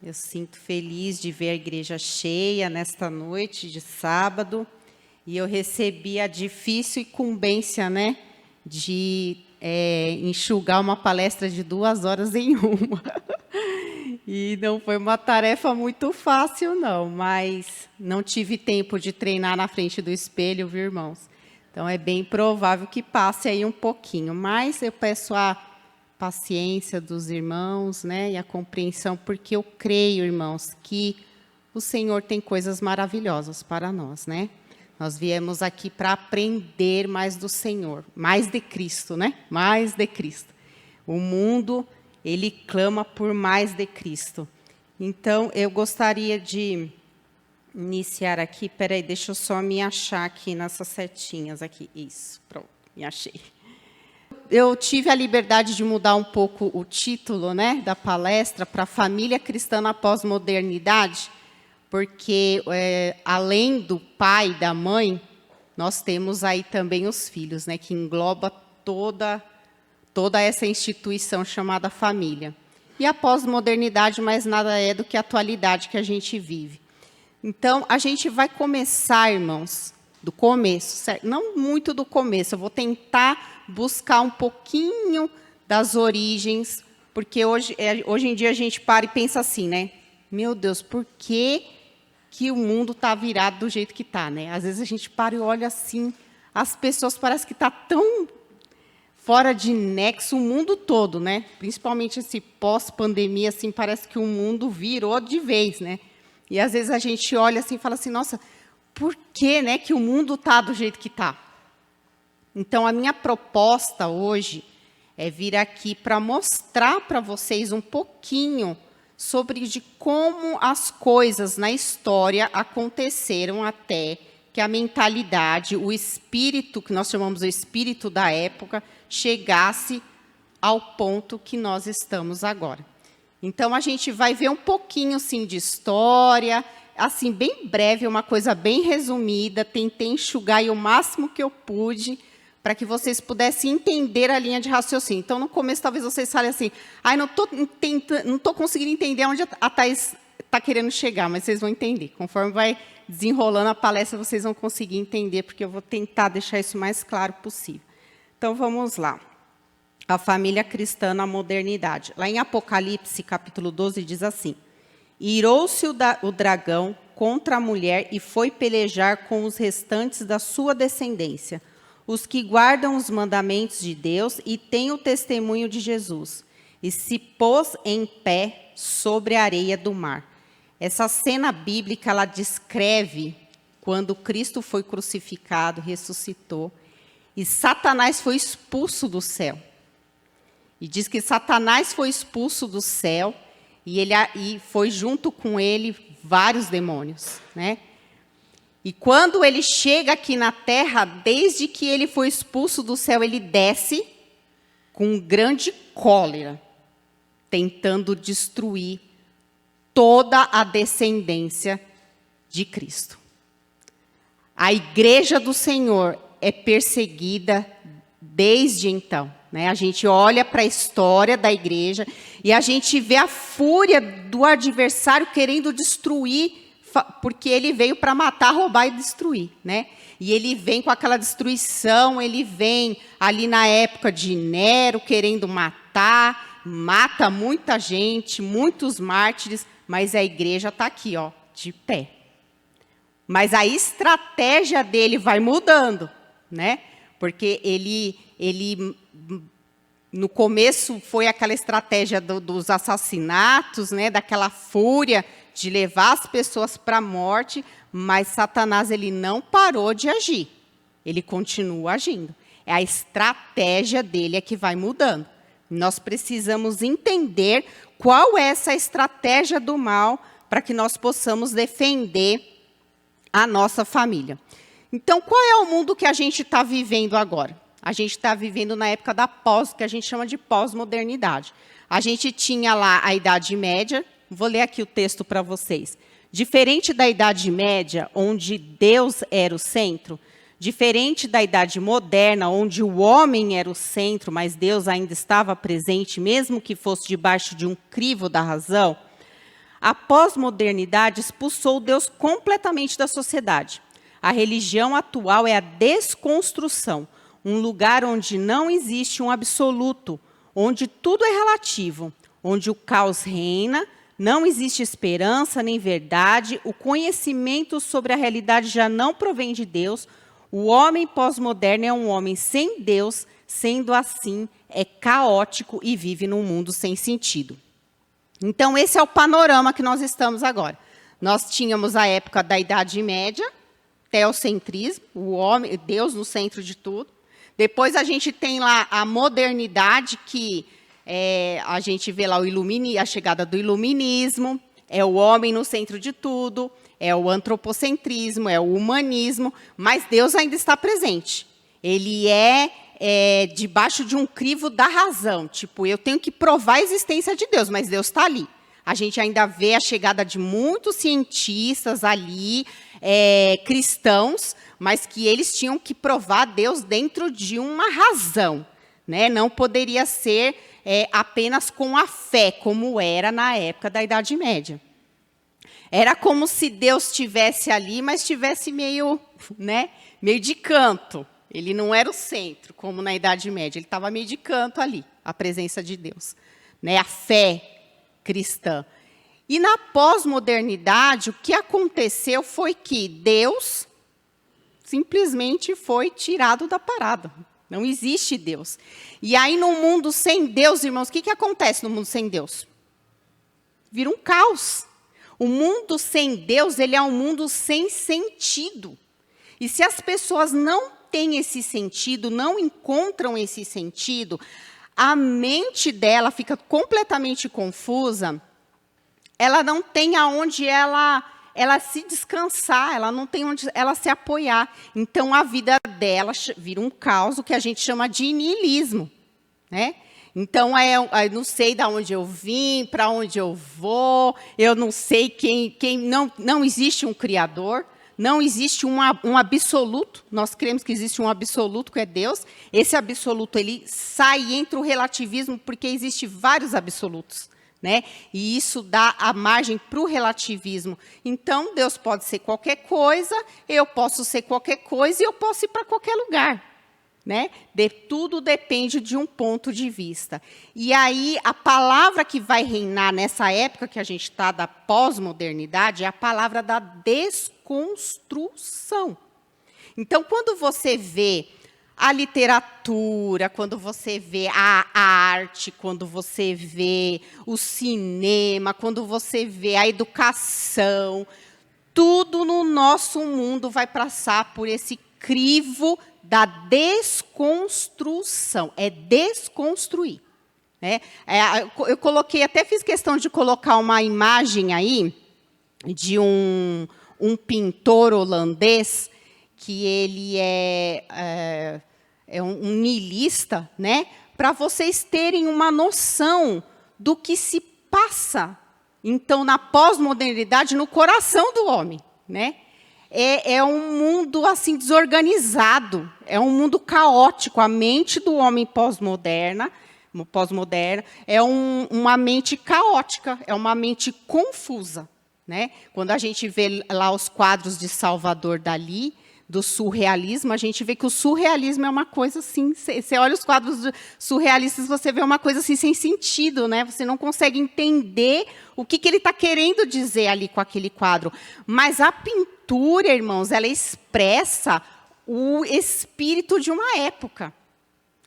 Eu sinto feliz de ver a igreja cheia nesta noite de sábado. E eu recebi a difícil incumbência, né, de enxugar uma palestra de 2 horas em uma. E não foi uma tarefa muito fácil, não, mas não tive tempo de treinar na frente do espelho, viu, irmãos? Então, é bem provável que passe aí um pouquinho, mas eu peço a paciência dos irmãos, né, e a compreensão, porque eu creio, irmãos, que o Senhor tem coisas maravilhosas para nós, né? Nós viemos aqui para aprender mais do Senhor, mais de Cristo, né? Mais de Cristo. O mundo, ele clama por mais de Cristo. Então, eu gostaria de iniciar aqui. Peraí, deixa eu só me achar aqui nessas setinhas aqui. Isso, pronto, me achei. Eu tive a liberdade de mudar um pouco o título, né, da palestra para Família Cristã na Pós-Modernidade, porque, além do pai e da mãe, nós temos aí também os filhos, né, que engloba toda essa instituição chamada família. E a pós-modernidade mais nada é do que a atualidade que a gente vive. Então, a gente vai começar, irmãos, do começo, certo? Não muito do começo, eu vou tentar buscar um pouquinho das origens, porque hoje em dia a gente para e pensa assim, né? Meu Deus, por que o mundo está virado do jeito que está, né? Às vezes a gente para e olha assim, as pessoas parecem que está tão fora de nexo o mundo todo, né? Principalmente esse pós-pandemia, assim, parece que o mundo virou de vez, né? E às vezes a gente olha assim e fala assim, nossa, por que, né, que o mundo está do jeito que está? Então, a minha proposta hoje é vir aqui para mostrar para vocês um pouquinho sobre de como as coisas na história aconteceram até que a mentalidade, o espírito, que nós chamamos de espírito da época, chegasse ao ponto que nós estamos agora. Então, a gente vai ver um pouquinho, assim, de história, assim, bem breve, uma coisa bem resumida, tentei enxugar aí o máximo que eu pude, para que vocês pudessem entender a linha de raciocínio. Então, no começo, talvez vocês falem assim, não estou conseguindo entender onde a Thais está querendo chegar, mas vocês vão entender. Conforme vai desenrolando a palestra, vocês vão conseguir entender, porque eu vou tentar deixar isso o mais claro possível. Então, vamos lá. A família cristã na modernidade. Lá em Apocalipse, capítulo 12, diz assim, irou-se o dragão contra a mulher e foi pelejar com os restantes da sua descendência, os que guardam os mandamentos de Deus e têm o testemunho de Jesus, e se pôs em pé sobre a areia do mar. Essa cena bíblica, ela descreve quando Cristo foi crucificado, ressuscitou, e Satanás foi expulso do céu. E diz que Satanás foi expulso do céu, e foi junto com ele vários demônios, né? E quando ele chega aqui na terra, desde que ele foi expulso do céu, ele desce com grande cólera, tentando destruir toda a descendência de Cristo. A igreja do Senhor é perseguida desde então, né? A gente olha para a história da igreja e a gente vê a fúria do adversário querendo destruir, porque ele veio para matar, roubar e destruir, né? E ele vem com aquela destruição, ele vem ali na época de Nero, querendo matar, mata muita gente, muitos mártires, mas a igreja está aqui, ó, de pé. Mas a estratégia dele vai mudando, né? Porque ele no começo foi aquela estratégia dos assassinatos, né? Daquela fúria de levar as pessoas para a morte, mas Satanás ele não parou de agir. Ele continua agindo. É a estratégia dele que vai mudando. Nós precisamos entender qual é essa estratégia do mal para que nós possamos defender a nossa família. Então, qual é o mundo que a gente está vivendo agora? A gente está vivendo na época da que a gente chama de pós-modernidade. A gente tinha lá a Idade Média. Vou ler aqui o texto para vocês. Diferente da Idade Média, onde Deus era o centro, diferente da Idade Moderna, onde o homem era o centro, mas Deus ainda estava presente, mesmo que fosse debaixo de um crivo da razão, A pós-modernidade expulsou Deus completamente da sociedade. A religião atual é a desconstrução, um lugar onde não existe um absoluto, onde tudo é relativo, onde o caos reina, não existe esperança nem verdade, o conhecimento sobre a realidade já não provém de Deus, o homem pós-moderno é um homem sem Deus, sendo assim, é caótico e vive num mundo sem sentido. Então, esse é o panorama que nós estamos agora. Nós tínhamos a época da Idade Média, teocentrismo, o homem, Deus no centro de tudo. Depois a gente tem lá a modernidade, que a gente vê lá a chegada do iluminismo, é o homem no centro de tudo, é o antropocentrismo, é o humanismo, mas Deus ainda está presente. Ele é debaixo de um crivo da razão. Tipo, eu tenho que provar a existência de Deus, mas Deus está ali. A gente ainda vê a chegada de muitos cientistas ali, cristãos, mas que eles tinham que provar Deus dentro de uma razão, né? Não poderia ser apenas com a fé, como era na época da Idade Média. Era como se Deus estivesse ali, mas estivesse meio de canto. Ele não era o centro, como na Idade Média. Ele estava meio de canto ali, a presença de Deus, né? A fé cristã. E na pós-modernidade, o que aconteceu foi que Deus simplesmente foi tirado da parada. Não existe Deus. E aí, no mundo sem Deus, irmãos, o que acontece no mundo sem Deus? Vira um caos. O mundo sem Deus, ele é um mundo sem sentido. E se as pessoas não têm esse sentido, não encontram esse sentido, a mente dela fica completamente confusa, ela não tem aonde ela se descansar, ela não tem onde ela se apoiar. Então, a vida dela vira um caos, o que a gente chama de niilismo, né? Então, eu não sei de onde eu vim, para onde eu vou, eu não sei não existe um Criador, não existe um absoluto. Nós cremos que existe um absoluto, que é Deus. Esse absoluto, ele sai entre o relativismo, porque existem vários absolutos, né? E isso dá a margem para o relativismo. Então, Deus pode ser qualquer coisa, eu posso ser qualquer coisa e eu posso ir para qualquer lugar, né? Tudo depende de um ponto de vista. E aí, a palavra que vai reinar nessa época que a gente está, da pós-modernidade, é a palavra da desconstrução. Então, quando você vê a literatura, quando você vê a arte, quando você vê o cinema, quando você vê a educação, tudo no nosso mundo vai passar por esse crivo da desconstrução. É desconstruir, né? Eu coloquei, até fiz questão de colocar uma imagem aí de um pintor holandês, que ele é um niilista, né? Para vocês terem uma noção do que se passa, então, na pós-modernidade, no coração do homem, né? É um mundo assim desorganizado, é um mundo caótico. A mente do homem pós-moderna é uma mente caótica, é uma mente confusa, né? Quando a gente vê lá os quadros de Salvador Dalí, do surrealismo, a gente vê que o surrealismo é uma coisa assim, você olha os quadros surrealistas, você vê uma coisa assim sem sentido, né? Você não consegue entender o que ele está querendo dizer ali com aquele quadro. Mas a pintura, irmãos, ela expressa o espírito de uma época.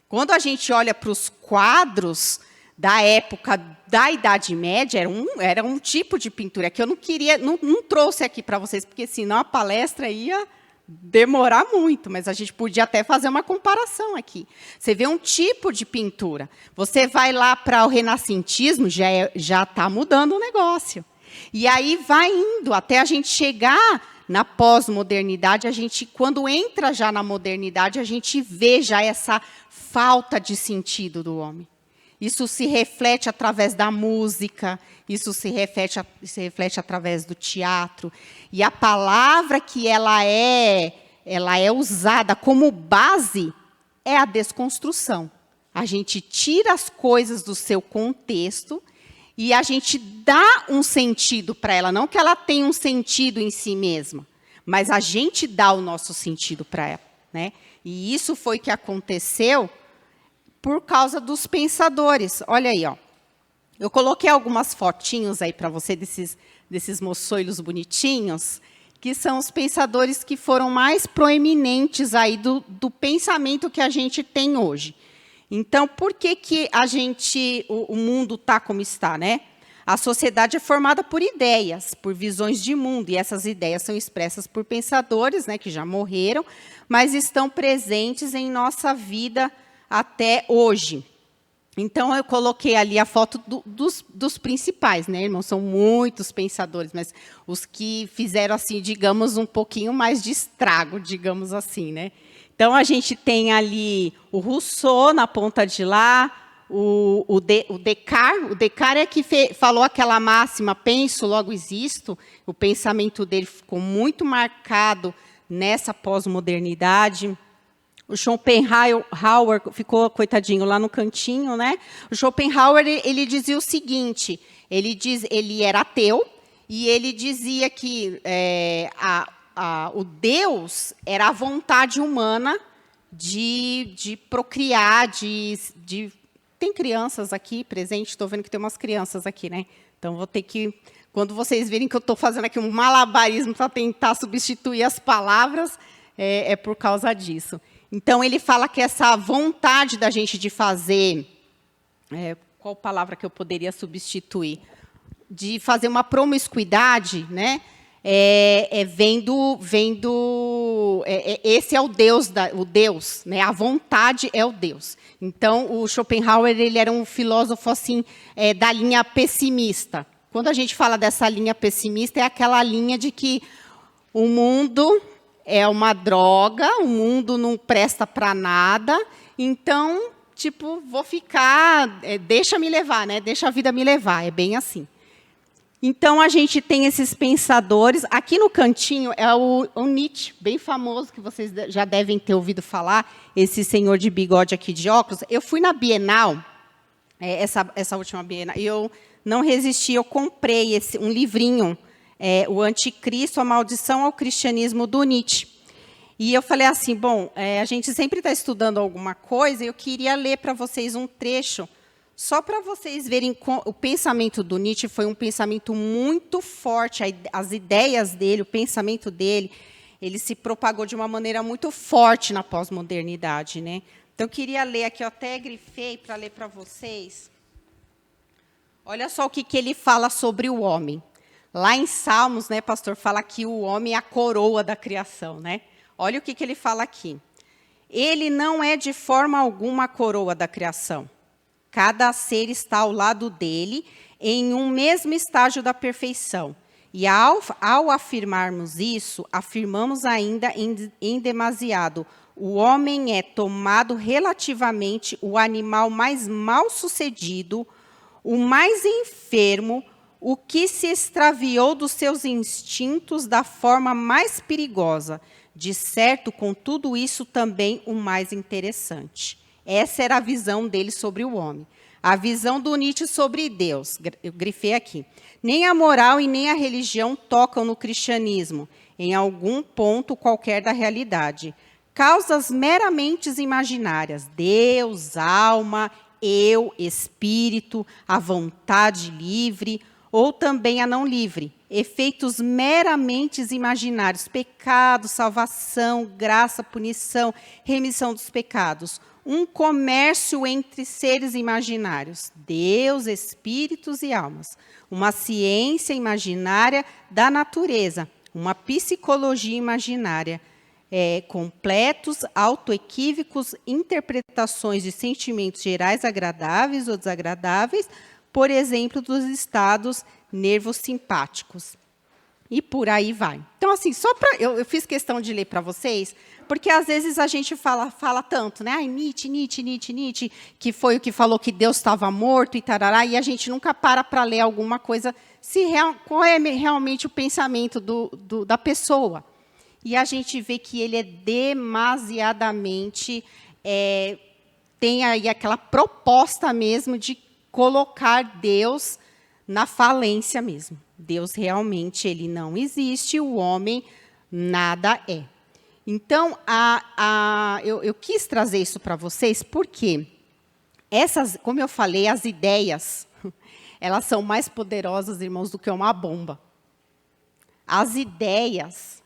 Quando a gente olha para os quadros da época da Idade Média, era um tipo de pintura que eu não trouxe aqui para vocês, porque senão a palestra ia demorar muito, mas a gente podia até fazer uma comparação aqui. Você vê um tipo de pintura. Você vai lá para o renascentismo, já está mudando o negócio. E aí vai indo até a gente chegar na pós-modernidade. Quando entra já na modernidade, a gente vê já essa falta de sentido do homem. Isso se reflete através da música, isso se reflete através do teatro. E a palavra que ela é usada como base é a desconstrução. A gente tira as coisas do seu contexto e a gente dá um sentido para ela, não que ela tenha um sentido em si mesma, mas a gente dá o nosso sentido para ela, né? E isso foi que aconteceu por causa dos pensadores. Olha aí, ó. Eu coloquei algumas fotinhos aí para você desses moçoilos bonitinhos, que são os pensadores que foram mais proeminentes aí do pensamento que a gente tem hoje. Então, por que o mundo está como está, né? A sociedade é formada por ideias, por visões de mundo, e essas ideias são expressas por pensadores, né, que já morreram, mas estão presentes em nossa vida até hoje. Então, eu coloquei ali a foto dos principais, né, irmãos? São muitos pensadores, mas os que fizeram, assim, digamos, um pouquinho mais de estrago, digamos assim, né? Então, a gente tem ali o Rousseau na ponta de lá, o Descartes é que falou aquela máxima, penso, logo existo. O pensamento dele ficou muito marcado nessa pós-modernidade. O Schopenhauer ficou, coitadinho, lá no cantinho, né? O Schopenhauer, ele dizia o seguinte, ele era ateu, e ele dizia que o Deus era a vontade humana de procriar, Tem crianças aqui presentes, estou vendo que tem umas crianças aqui, né? Então, vou ter que... Quando vocês virem que eu estou fazendo aqui um malabarismo para tentar substituir as palavras, é por causa disso. Então, ele fala que essa vontade da gente de fazer... qual palavra que eu poderia substituir? De fazer uma promiscuidade, né? Esse é o Deus, né? A vontade é o Deus. Então, o Schopenhauer, ele era um filósofo assim, da linha pessimista. Quando a gente fala dessa linha pessimista, é aquela linha de que o mundo é uma droga, o mundo não presta para nada, então, tipo, vou ficar, deixa me levar, né? Deixa a vida me levar, é bem assim. Então, a gente tem esses pensadores. Aqui no cantinho é o Nietzsche, bem famoso, que vocês já devem ter ouvido falar, esse senhor de bigode aqui de óculos. Eu fui na Bienal, essa última Bienal, e eu não resisti, eu comprei um livrinho, O Anticristo, a Maldição ao Cristianismo, do Nietzsche. E eu falei assim, bom, a gente sempre está estudando alguma coisa, e eu queria ler para vocês um trecho, só para vocês verem, o pensamento do Nietzsche foi um pensamento muito forte, as ideias dele, o pensamento dele, ele se propagou de uma maneira muito forte na pós-modernidade, né? Então, eu queria ler aqui, eu até grifei para ler para vocês. Olha só o que ele fala sobre o homem. Lá em Salmos, né, pastor, fala que o homem é a coroa da criação, né? Olha o que ele fala aqui. Ele não é de forma alguma a coroa da criação. Cada ser está ao lado dele, em um mesmo estágio da perfeição. E ao afirmarmos isso, afirmamos ainda em demasiado. O homem é tomado relativamente o animal mais mal-sucedido, o mais enfermo, o que se extraviou dos seus instintos da forma mais perigosa. De certo, com tudo isso, também o mais interessante. Essa era a visão dele sobre o homem. A visão do Nietzsche sobre Deus, eu grifei aqui. Nem a moral e nem a religião tocam no cristianismo, em algum ponto qualquer da realidade. Causas meramente imaginárias, Deus, alma, eu, espírito, a vontade livre, ou também a não livre. Efeitos meramente imaginários, pecado, salvação, graça, punição, remissão dos pecados. Um comércio entre seres imaginários, Deus, espíritos e almas. Uma ciência imaginária da natureza, uma psicologia imaginária. Completos, autoequívocos, interpretações de sentimentos gerais agradáveis ou desagradáveis, por exemplo, dos estados nervossimpáticos. E por aí vai. Então, assim, só para eu fiz questão de ler para vocês, porque às vezes a gente fala tanto, né? Ai, Nietzsche, que foi o que falou que Deus estava morto e tarará, e a gente nunca para ler alguma coisa, qual é realmente o pensamento da pessoa. E a gente vê que ele é demasiadamente, tem aí aquela proposta mesmo de colocar Deus na falência mesmo. Deus realmente ele não existe, o homem nada é. Então, eu quis trazer isso para vocês porque como eu falei, as ideias, elas são mais poderosas, irmãos, do que uma bomba. As ideias,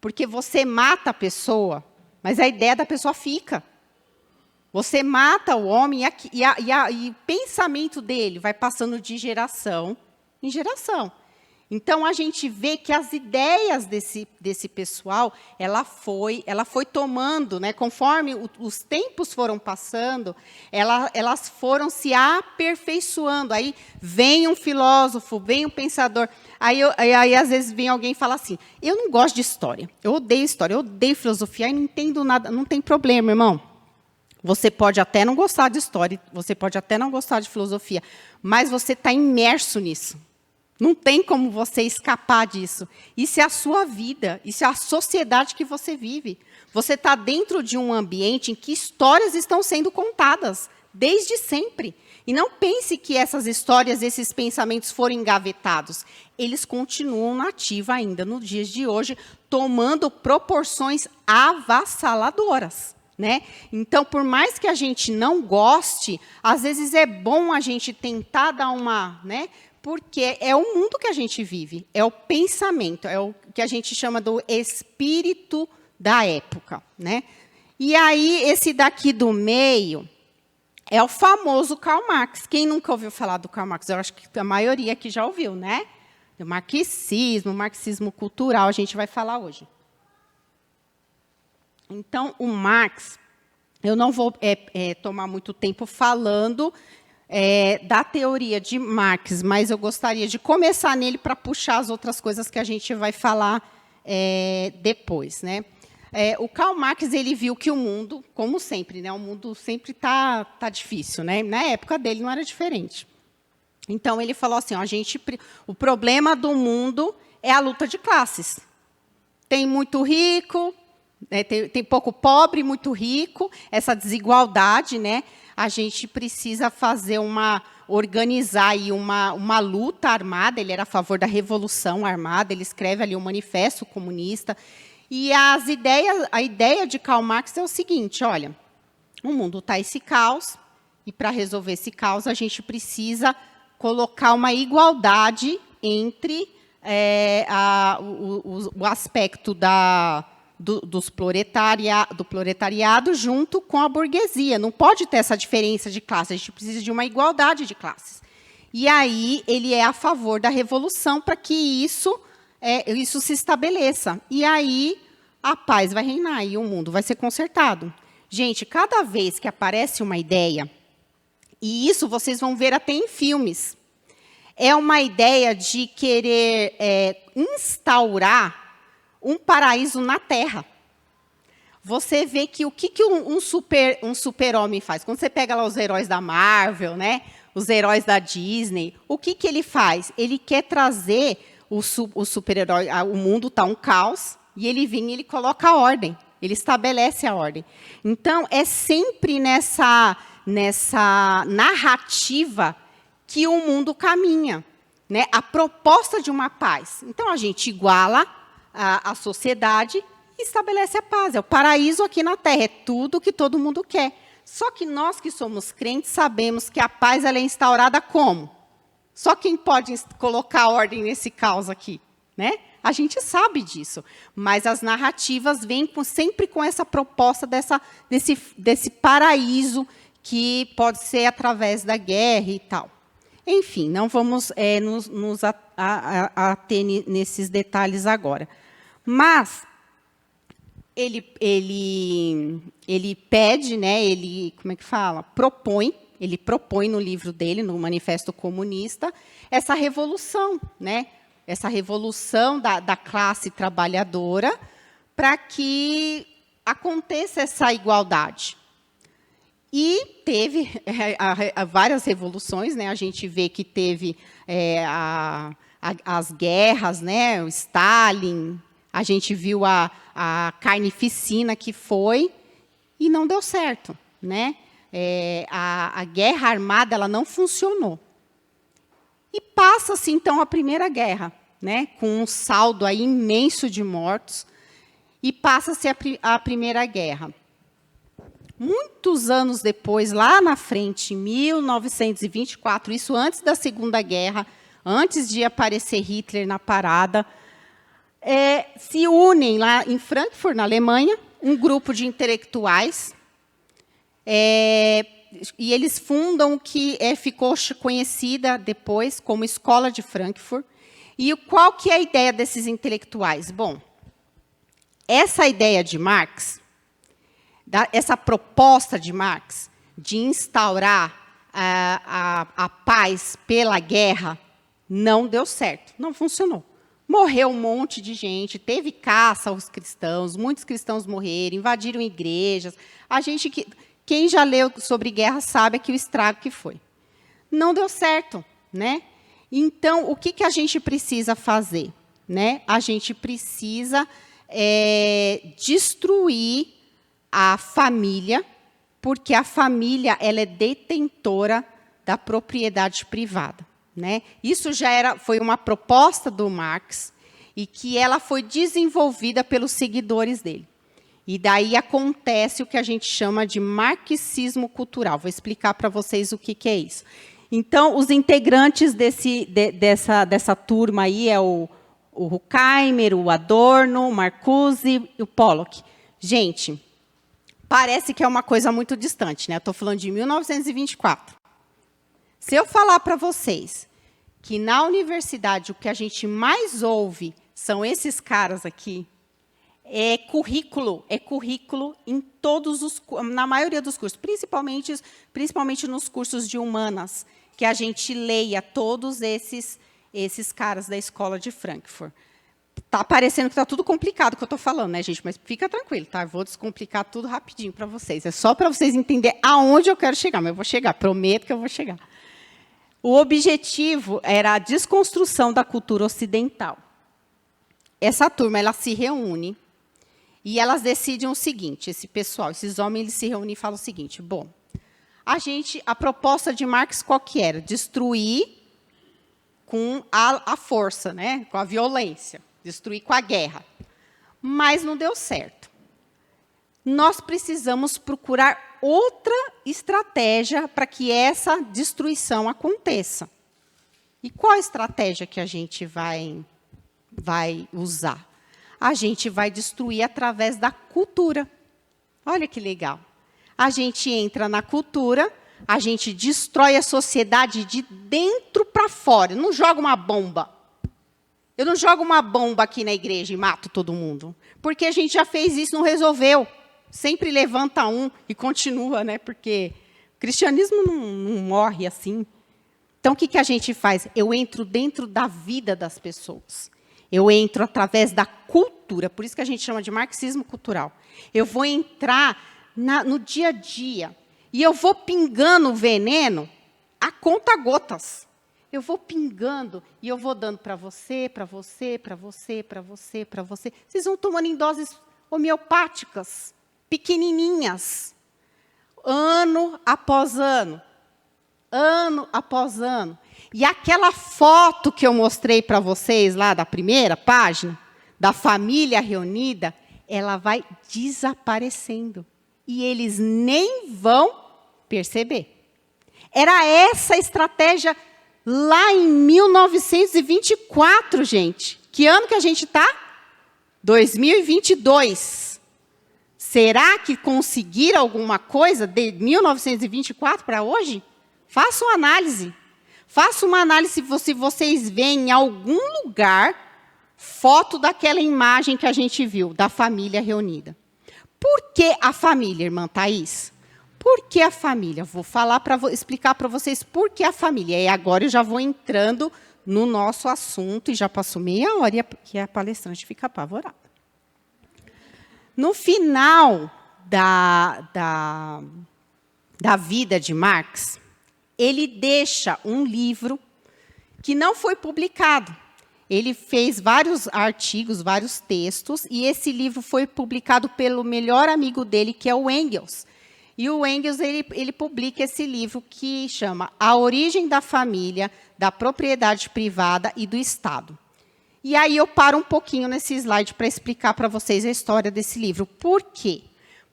porque você mata a pessoa, mas a ideia da pessoa fica. Você mata o homem e o pensamento dele vai passando de geração em geração. Então, a gente vê que as ideias desse pessoal, ela foi tomando, né, conforme os tempos foram passando, elas foram se aperfeiçoando. Aí vem um filósofo, vem um pensador. Aí, às vezes, vem alguém e fala assim, eu não gosto de história, eu odeio filosofia, aí não entendo nada. Não tem problema, irmão. Você pode até não gostar de história, você pode até não gostar de filosofia, mas você está imerso nisso. Não tem como você escapar disso. Isso é a sua vida, isso é a sociedade que você vive. Você está dentro de um ambiente em que histórias estão sendo contadas, desde sempre. E não pense que essas histórias, esses pensamentos foram engavetados. Eles continuam na ativa ainda nos dias de hoje, tomando proporções avassaladoras. Né? Então, por mais que a gente não goste, às vezes é bom a gente tentar dar uma... Né? Porque é o mundo que a gente vive, é o pensamento, é o que a gente chama do espírito da época. Né? E aí, esse daqui do meio é o famoso Karl Marx. Quem nunca ouviu falar do Karl Marx? Eu acho que a maioria aqui já ouviu, né? O marxismo cultural, a gente vai falar hoje. Então, o Marx, eu não vou tomar muito tempo falando da teoria de Marx, mas eu gostaria de começar nele para puxar as outras coisas que a gente vai falar depois. Né? O Karl Marx ele viu que o mundo, como sempre, né, o mundo sempre tá difícil. Né? Na época dele não era diferente. Então, ele falou assim, o problema do mundo é a luta de classes. Tem muito rico... Tem pouco pobre, muito rico, essa desigualdade, né? A gente precisa organizar aí uma luta armada. Ele era a favor da revolução armada, ele escreve ali um manifesto comunista. E a ideia de Karl Marx é o seguinte, olha, o mundo está esse caos, e para resolver esse caos a gente precisa colocar uma igualdade entre o aspecto do proletariado junto com a burguesia. Não pode ter essa diferença de classe, a gente precisa de uma igualdade de classes. E aí ele é a favor da revolução para que isso se estabeleça. E aí a paz vai reinar e o mundo vai ser consertado. Gente, cada vez que aparece uma ideia, e isso vocês vão ver até em filmes, é uma ideia de querer instaurar um paraíso na Terra. Você vê que o que um super-homem faz? Quando você pega lá os heróis da Marvel, né, os heróis da Disney, o que ele faz? Ele quer trazer o super-herói, o mundo está um caos, e ele vem e ele coloca a ordem, ele estabelece a ordem. Então, é sempre nessa narrativa que o mundo caminha. Né? A proposta de uma paz. Então, a gente iguala a sociedade e estabelece a paz. É o paraíso aqui na Terra, é tudo que todo mundo quer. Só que nós que somos crentes sabemos que a paz ela é instaurada como? Só quem pode colocar ordem nesse caos aqui, né? A gente sabe disso, mas as narrativas vêm sempre com essa proposta desse paraíso que pode ser através da guerra e tal. Enfim, não vamos nos ater nesses detalhes agora. Mas ele pede, né, como é que fala? Ele propõe no livro dele, no Manifesto Comunista, essa revolução, né? Essa revolução da classe trabalhadora para que aconteça essa igualdade. E teve várias revoluções, né? A gente vê que teve as guerras, né? O Stalin, a gente viu a carnificina que foi e não deu certo, né? A guerra armada ela não funcionou. E passa-se, então, a Primeira Guerra, né, com um saldo aí imenso de mortos, e passa-se a Primeira Guerra. Muitos anos depois, lá na frente, em 1924, isso antes da Segunda Guerra, antes de aparecer Hitler na parada, se unem lá em Frankfurt, na Alemanha, um grupo de intelectuais, e eles fundam o que ficou conhecida depois como Escola de Frankfurt. E qual que é a ideia desses intelectuais? Bom, essa ideia de Marx, essa proposta de Marx de instaurar a paz pela guerra, não deu certo, não funcionou. Morreu um monte de gente, teve caça aos cristãos, muitos cristãos morreram, invadiram igrejas. Quem já leu sobre guerra sabe que o estrago que foi. Não deu certo, né? Então, o que a gente precisa fazer? Né? A gente precisa destruir a família, porque a família ela é detentora da propriedade privada. Né? Isso foi uma proposta do Marx e que ela foi desenvolvida pelos seguidores dele. E daí acontece o que a gente chama de marxismo cultural. Vou explicar para vocês o que é isso. Então, os integrantes dessa turma aí é o Horkheimer, o Adorno, o Marcuse e o Pollock. Gente, parece que é uma coisa muito distante, né? Eu estou falando de 1924. Se eu falar para vocês que na universidade o que a gente mais ouve são esses caras aqui, é currículo em na maioria dos cursos, principalmente nos cursos de humanas, que a gente leia todos esses caras da Escola de Frankfurt. Está parecendo que está tudo complicado o que eu estou falando, né, gente? Mas fica tranquilo, tá? Eu vou descomplicar tudo rapidinho para vocês. É só para vocês entenderem aonde eu quero chegar, mas eu vou chegar, prometo que eu vou chegar. O objetivo era a desconstrução da cultura ocidental. Essa turma ela se reúne e elas decidem o seguinte, esses homens eles se reúnem e falam o seguinte, bom, a proposta de Marx qual que era? Destruir com a força, né? Com a violência, destruir com a guerra. Mas não deu certo. Nós precisamos procurar outra estratégia para que essa destruição aconteça. E qual a estratégia que a gente vai usar? A gente vai destruir através da cultura. Olha que legal. A gente entra na cultura, a gente destrói a sociedade de dentro para fora. Não joga uma bomba. Eu não jogo uma bomba aqui na igreja e mato todo mundo. Porque a gente já fez isso, não resolveu. Sempre levanta um e continua, né? Porque o cristianismo não morre assim. Então, o que a gente faz? Eu entro dentro da vida das pessoas. Eu entro através da cultura. Por isso que a gente chama de marxismo cultural. Eu vou entrar no dia a dia. E eu vou pingando o veneno a conta-gotas. Eu vou pingando e eu vou dando para você, para você, para você, para você, para você. Vocês vão tomando em doses homeopáticas, pequenininhas, ano após ano, ano após ano. E aquela foto que eu mostrei para vocês lá da primeira página, da família reunida, ela vai desaparecendo. E eles nem vão perceber. Era essa a estratégia lá em 1924, gente. Que ano que a gente está? 2022. Será que conseguiram alguma coisa de 1924 para hoje? Façam uma análise. Faça uma análise se vocês veem em algum lugar foto daquela imagem que a gente viu, da família reunida. Por que a família, irmã Thaís? Por que a família? Vou explicar para vocês por que a família. E agora eu já vou entrando no nosso assunto, e já passou meia hora que a palestrante fica apavorada. No final da vida de Marx, ele deixa um livro que não foi publicado. Ele fez vários artigos, vários textos, e esse livro foi publicado pelo melhor amigo dele, que é o Engels. E o Engels ele publica esse livro que chama A Origem da Família, da Propriedade Privada e do Estado. E aí eu paro um pouquinho nesse slide para explicar para vocês a história desse livro. Por quê?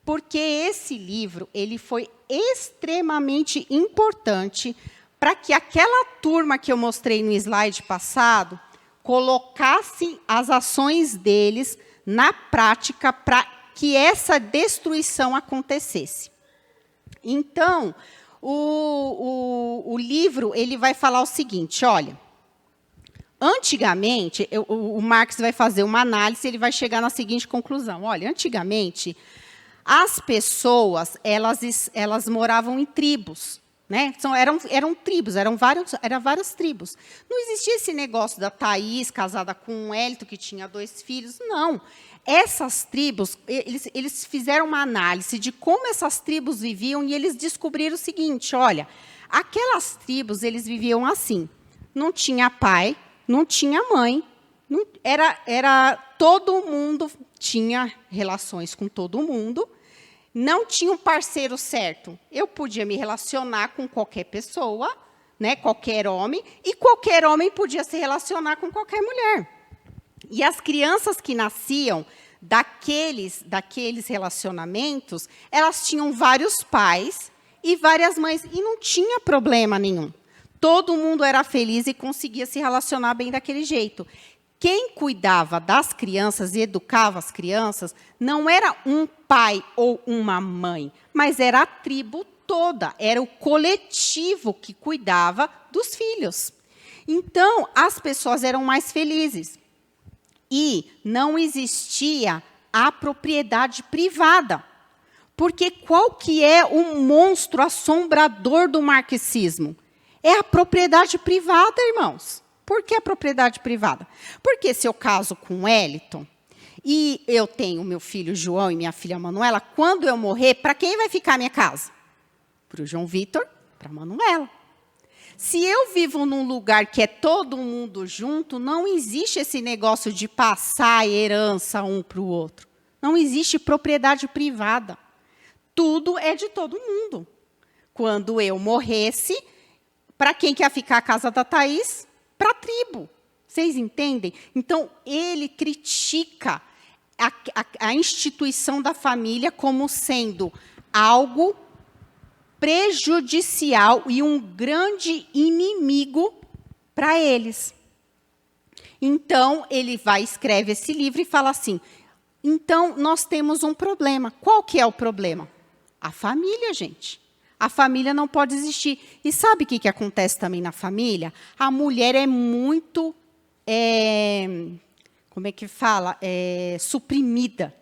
Porque esse livro ele foi extremamente importante para que aquela turma que eu mostrei no slide passado colocasse as ações deles na prática para que essa destruição acontecesse. Então, o livro ele vai falar o seguinte, olha, antigamente, o Marx vai fazer uma análise, ele vai chegar na seguinte conclusão, olha, antigamente, as pessoas, elas moravam em tribos, né? Eram tribos, eram várias tribos. Não existia esse negócio da Thaís casada com o Hélito, que tinha 2 filhos, não. Essas tribos, eles fizeram uma análise de como essas tribos viviam e eles descobriram o seguinte, olha, aquelas tribos, eles viviam assim, não tinha pai, não tinha mãe, todo mundo tinha relações com todo mundo, não tinha um parceiro certo. Eu podia me relacionar com qualquer pessoa, né, qualquer homem, e qualquer homem podia se relacionar com qualquer mulher. E as crianças que nasciam daqueles relacionamentos, elas tinham vários pais e várias mães, e não tinha problema nenhum. Todo mundo era feliz e conseguia se relacionar bem daquele jeito. Quem cuidava das crianças e educava as crianças não era um pai ou uma mãe, mas era a tribo toda, era o coletivo que cuidava dos filhos. Então, as pessoas eram mais felizes. E não existia a propriedade privada. Porque qual que é o monstro assombrador do marxismo? É a propriedade privada, irmãos. Por que a propriedade privada? Porque se eu caso com o Hélito e eu tenho meu filho João e minha filha Manuela, quando eu morrer, para quem vai ficar a minha casa? Para o João Vitor, para a Manuela. Se eu vivo num lugar que é todo mundo junto, não existe esse negócio de passar a herança um para o outro. Não existe propriedade privada. Tudo é de todo mundo. Quando eu morresse, para quem quer ficar a casa da Thaís? Para a tribo. Vocês entendem? Então, ele critica a instituição da família como sendo algo prejudicial e um grande inimigo para eles. Então, ele escreve esse livro e fala assim, então, nós temos um problema. Qual que é o problema? A família, gente. A família não pode existir. E sabe o que acontece também na família? A mulher é muito, como é que fala? Suprimida.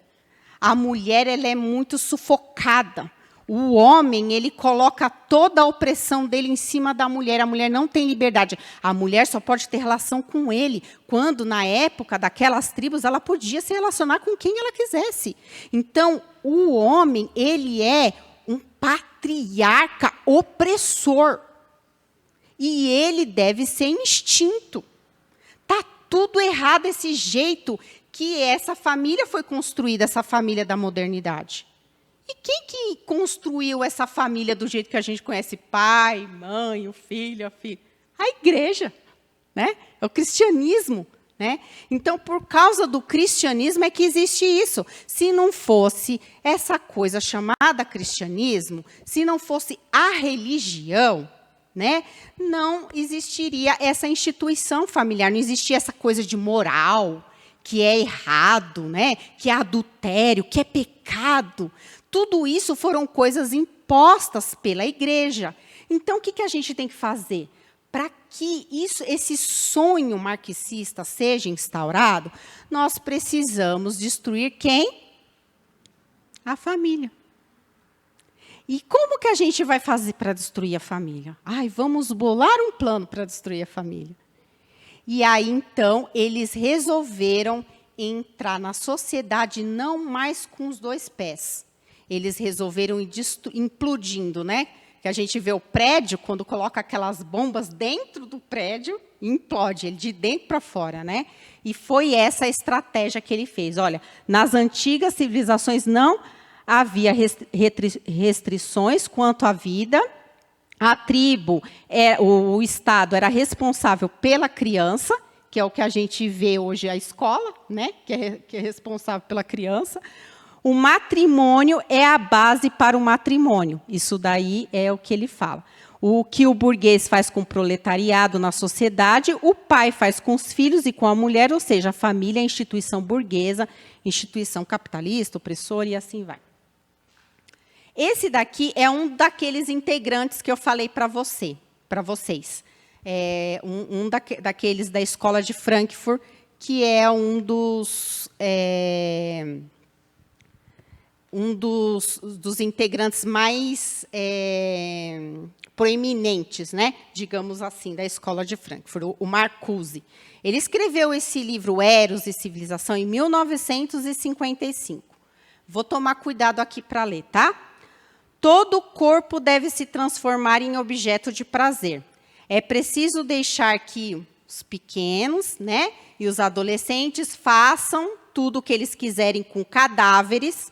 A mulher ela é muito sufocada. O homem, ele coloca toda a opressão dele em cima da mulher. A mulher não tem liberdade. A mulher só pode ter relação com ele, quando, na época daquelas tribos, ela podia se relacionar com quem ela quisesse. Então, o homem, ele é um patriarca opressor. E ele deve ser extinto. Está tudo errado desse jeito que essa família foi construída, essa família da modernidade. E quem que construiu essa família do jeito que a gente conhece? Pai, mãe, o filho, a filha. A igreja, né? É o cristianismo. Né? Então, por causa do cristianismo é que existe isso. Se não fosse essa coisa chamada cristianismo, se não fosse a religião, né, não existiria essa instituição familiar, não existia essa coisa de moral, que é errado, né, que é adultério, que é pecado. Tudo isso foram coisas impostas pela igreja. Então, o que a gente tem que fazer? Para que esse sonho marxista seja instaurado, nós precisamos destruir quem? A família. E como que a gente vai fazer para destruir a família? Vamos bolar um plano para destruir a família. E aí, então, eles resolveram entrar na sociedade não mais com os 2 pés. Eles resolveram ir implodindo, né? Que a gente vê o prédio, quando coloca aquelas bombas dentro do prédio, implode, ele de dentro para fora, né? E foi essa a estratégia que ele fez. Olha, nas antigas civilizações não havia restrições quanto à vida. A tribo, o Estado era responsável pela criança, que é o que a gente vê hoje a escola, né? que é responsável pela criança. O matrimônio é a base para o matrimônio. Isso daí é o que ele fala. O que o burguês faz com o proletariado na sociedade, o pai faz com os filhos e com a mulher, ou seja, a família é a instituição burguesa, instituição capitalista, opressora e assim vai. Esse daqui é um daqueles integrantes que eu falei para vocês. Daqueles da escola de Frankfurt, que é um dos integrantes mais proeminentes, né, digamos assim, da escola de Frankfurt, o Marcuse. Ele escreveu esse livro, Eros e Civilização, em 1955. Vou tomar cuidado aqui para ler, tá? Todo corpo deve se transformar em objeto de prazer. É preciso deixar que os pequenos, né, e os adolescentes façam tudo o que eles quiserem com cadáveres.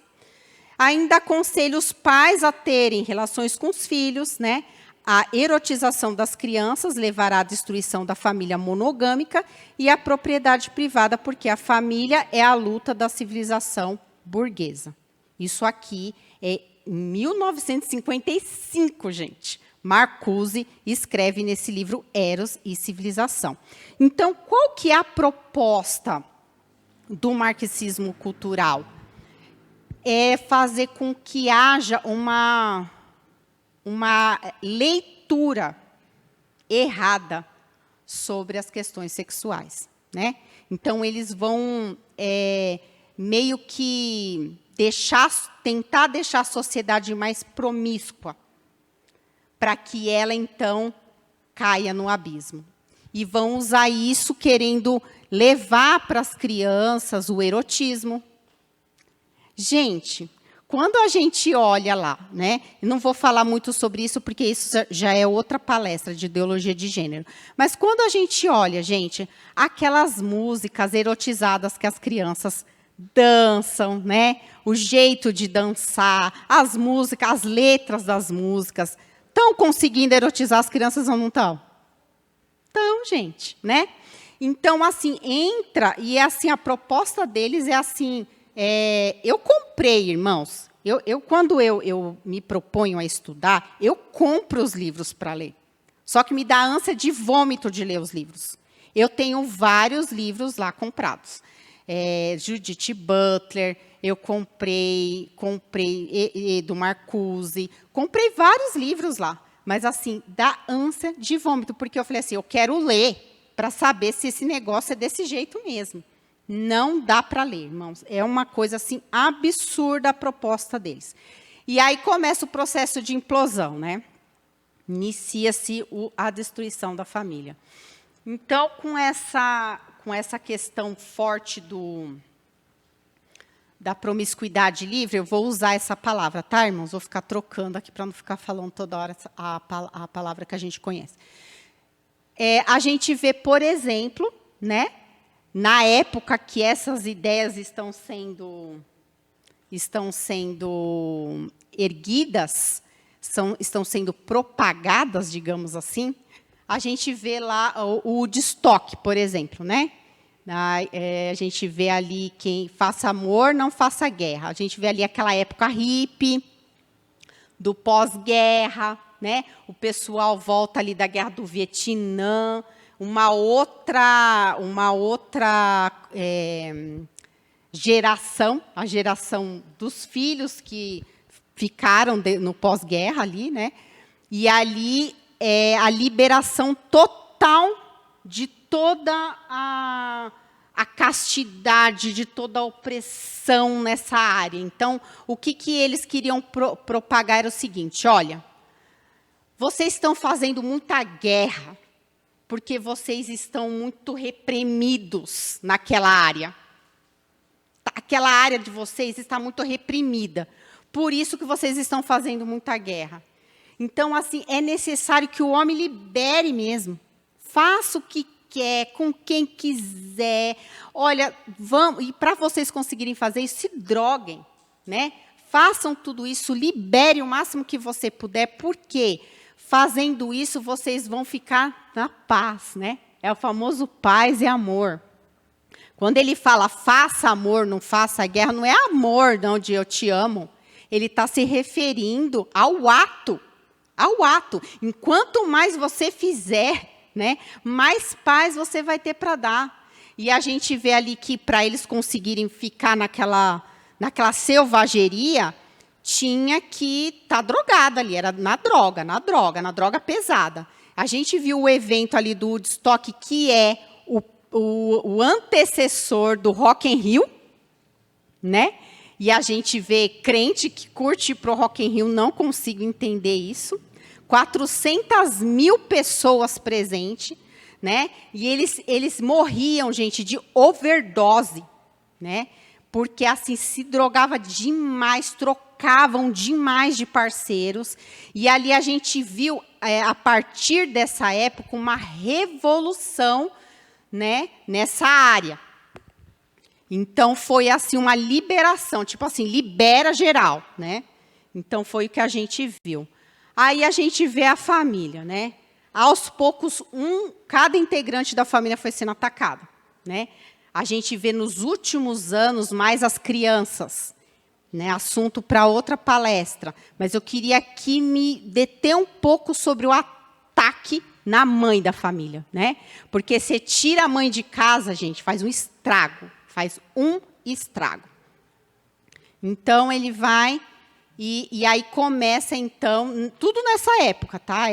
Ainda aconselho os pais a terem relações com os filhos, né? A erotização das crianças levará à destruição da família monogâmica e à propriedade privada, porque a família é a luta da civilização burguesa. Isso aqui é 1955, gente. Marcuse escreve nesse livro Eros e Civilização. Então, qual que é a proposta do marxismo cultural? É fazer com que haja uma leitura errada sobre as questões sexuais, né? Então, eles vão meio que tentar deixar a sociedade mais promíscua, para que ela, então, caia no abismo. E vão usar isso querendo levar para as crianças o erotismo. Gente, quando a gente olha lá, né? Eu não vou falar muito sobre isso, porque isso já é outra palestra de ideologia de gênero. Mas quando a gente olha, gente, aquelas músicas erotizadas que as crianças dançam, né? O jeito de dançar, as músicas, as letras das músicas, estão conseguindo erotizar as crianças ou não estão? Estão, gente, né? Então, assim, entra, e é assim, a proposta deles é assim, eu comprei, irmãos, quando eu me proponho a estudar, eu compro os livros para ler. Só que me dá ânsia de vômito de ler os livros. Eu tenho vários livros lá comprados. Judith Butler, eu comprei do Marcuse, comprei vários livros lá, mas assim, dá ânsia de vômito, porque eu falei assim, eu quero ler para saber se esse negócio é desse jeito mesmo. Não dá para ler, irmãos, é uma coisa assim absurda a proposta deles. E aí começa o processo de implosão, né? Inicia-se a destruição da família. Então, com essa questão forte da promiscuidade livre, eu vou usar essa palavra, tá, irmãos? Vou ficar trocando aqui para não ficar falando toda hora a palavra que a gente conhece. A gente vê, por exemplo, né, na época que essas ideias estão sendo erguidas, estão sendo propagadas, digamos assim, a gente vê lá o Woodstock, por exemplo, né? A gente vê ali quem faça amor, não faça guerra. A gente vê ali aquela época hippie, do pós-guerra, né? O pessoal volta ali da guerra do Vietnã, uma outra geração, a geração dos filhos que ficaram no pós-guerra ali, né? E ali a liberação total de toda a castidade, de toda a opressão nessa área. Então, o que eles queriam propagar era o seguinte, olha, vocês estão fazendo muita guerra, porque vocês estão muito reprimidos naquela área. Aquela área de vocês está muito reprimida. Por isso que vocês estão fazendo muita guerra. Então, assim, é necessário que o homem libere mesmo. Faça o que quer, com quem quiser. Olha, vamos, e para vocês conseguirem fazer isso, se droguem, né? façam tudo isso, libere o máximo que você puder, porque fazendo isso vocês vão ficar na paz, né? É o famoso paz e amor. Quando ele fala faça amor, não faça guerra, não é amor de onde eu te amo. Ele está se referindo ao ato. Ao ato. Enquanto mais você fizer, né, mais paz você vai ter para dar. E a gente vê ali que para eles conseguirem ficar naquela selvageria, tinha que estar drogada ali, era na droga pesada. A gente viu o evento ali do Woodstock, que é o antecessor do Rock in Rio, né? E a gente vê crente que curte pro Rock in Rio, não consigo entender isso. 400 mil pessoas presentes, né? E eles morriam, gente, de overdose, né? Porque assim se drogava demais, trocavam demais de parceiros. E ali a gente viu, a partir dessa época, uma revolução, né, nessa área. Então, foi assim uma liberação, tipo assim, libera geral, né? Então, foi o que a gente viu. Aí, a gente vê a família, né? Aos poucos, cada integrante da família foi sendo atacado, né? A gente vê nos últimos anos mais as crianças, né? Assunto para outra palestra. Mas eu queria aqui me deter um pouco sobre o ataque na mãe da família, né? Porque você tira a mãe de casa, gente, faz um estrago. Faz um estrago. Então, ele vai, e aí começa, então, tudo nessa época, tá?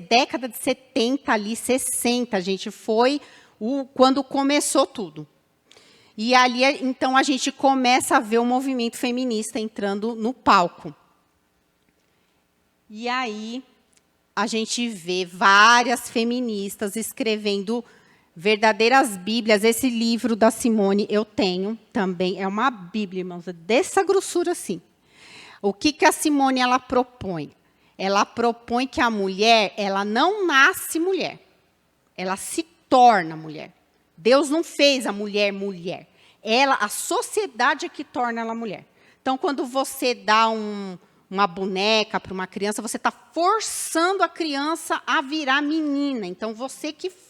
Década de 70, ali, 60, gente, foi quando começou tudo. E ali, então, a gente começa a ver o movimento feminista entrando no palco. E aí, a gente vê várias feministas escrevendo verdadeiras bíblias. Esse livro da Simone eu tenho também. É uma bíblia, irmãos, dessa grossura assim. O que a Simone ela propõe? Ela propõe que a mulher, ela não nasce mulher. Ela se torna mulher. Deus não fez a mulher mulher. A sociedade é que torna ela mulher. Então, quando você dá uma boneca para uma criança, você está forçando a criança a virar menina. Então,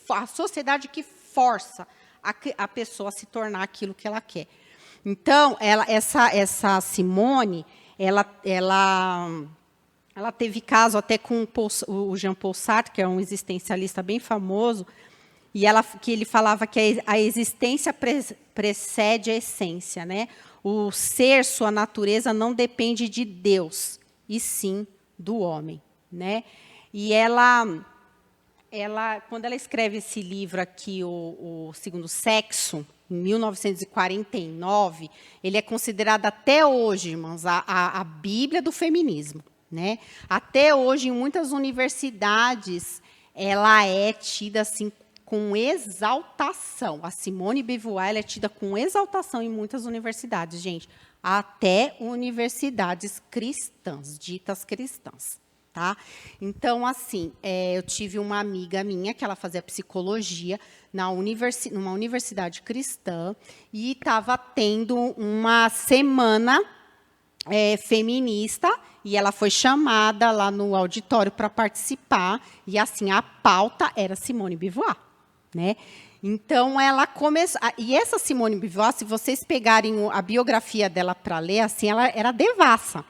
a sociedade que força a pessoa a se tornar aquilo que ela quer. Então, essa Simone, ela teve caso até com o Jean-Paul Sartre, que é um existencialista bem famoso, e que ele falava que a existência precede a essência, né? O ser, sua natureza, não depende de Deus, e sim do homem, né? E quando ela escreve esse livro aqui, o Segundo Sexo, em 1949, ele é considerado até hoje, irmãos, a Bíblia do feminismo, né? Até hoje, em muitas universidades, ela é tida assim com exaltação. A Simone de Beauvoir ela é tida com exaltação em muitas universidades, gente. Até universidades cristãs, ditas cristãs. Tá? Então, assim, eu tive uma amiga minha que ela fazia psicologia numa universidade cristã e estava tendo uma semana feminista e ela foi chamada lá no auditório para participar e, assim, a pauta era Simone de Beauvoir, né? Então, ela começou... E essa Simone de Beauvoir, se vocês pegarem a biografia dela para ler, assim, ela era devassa.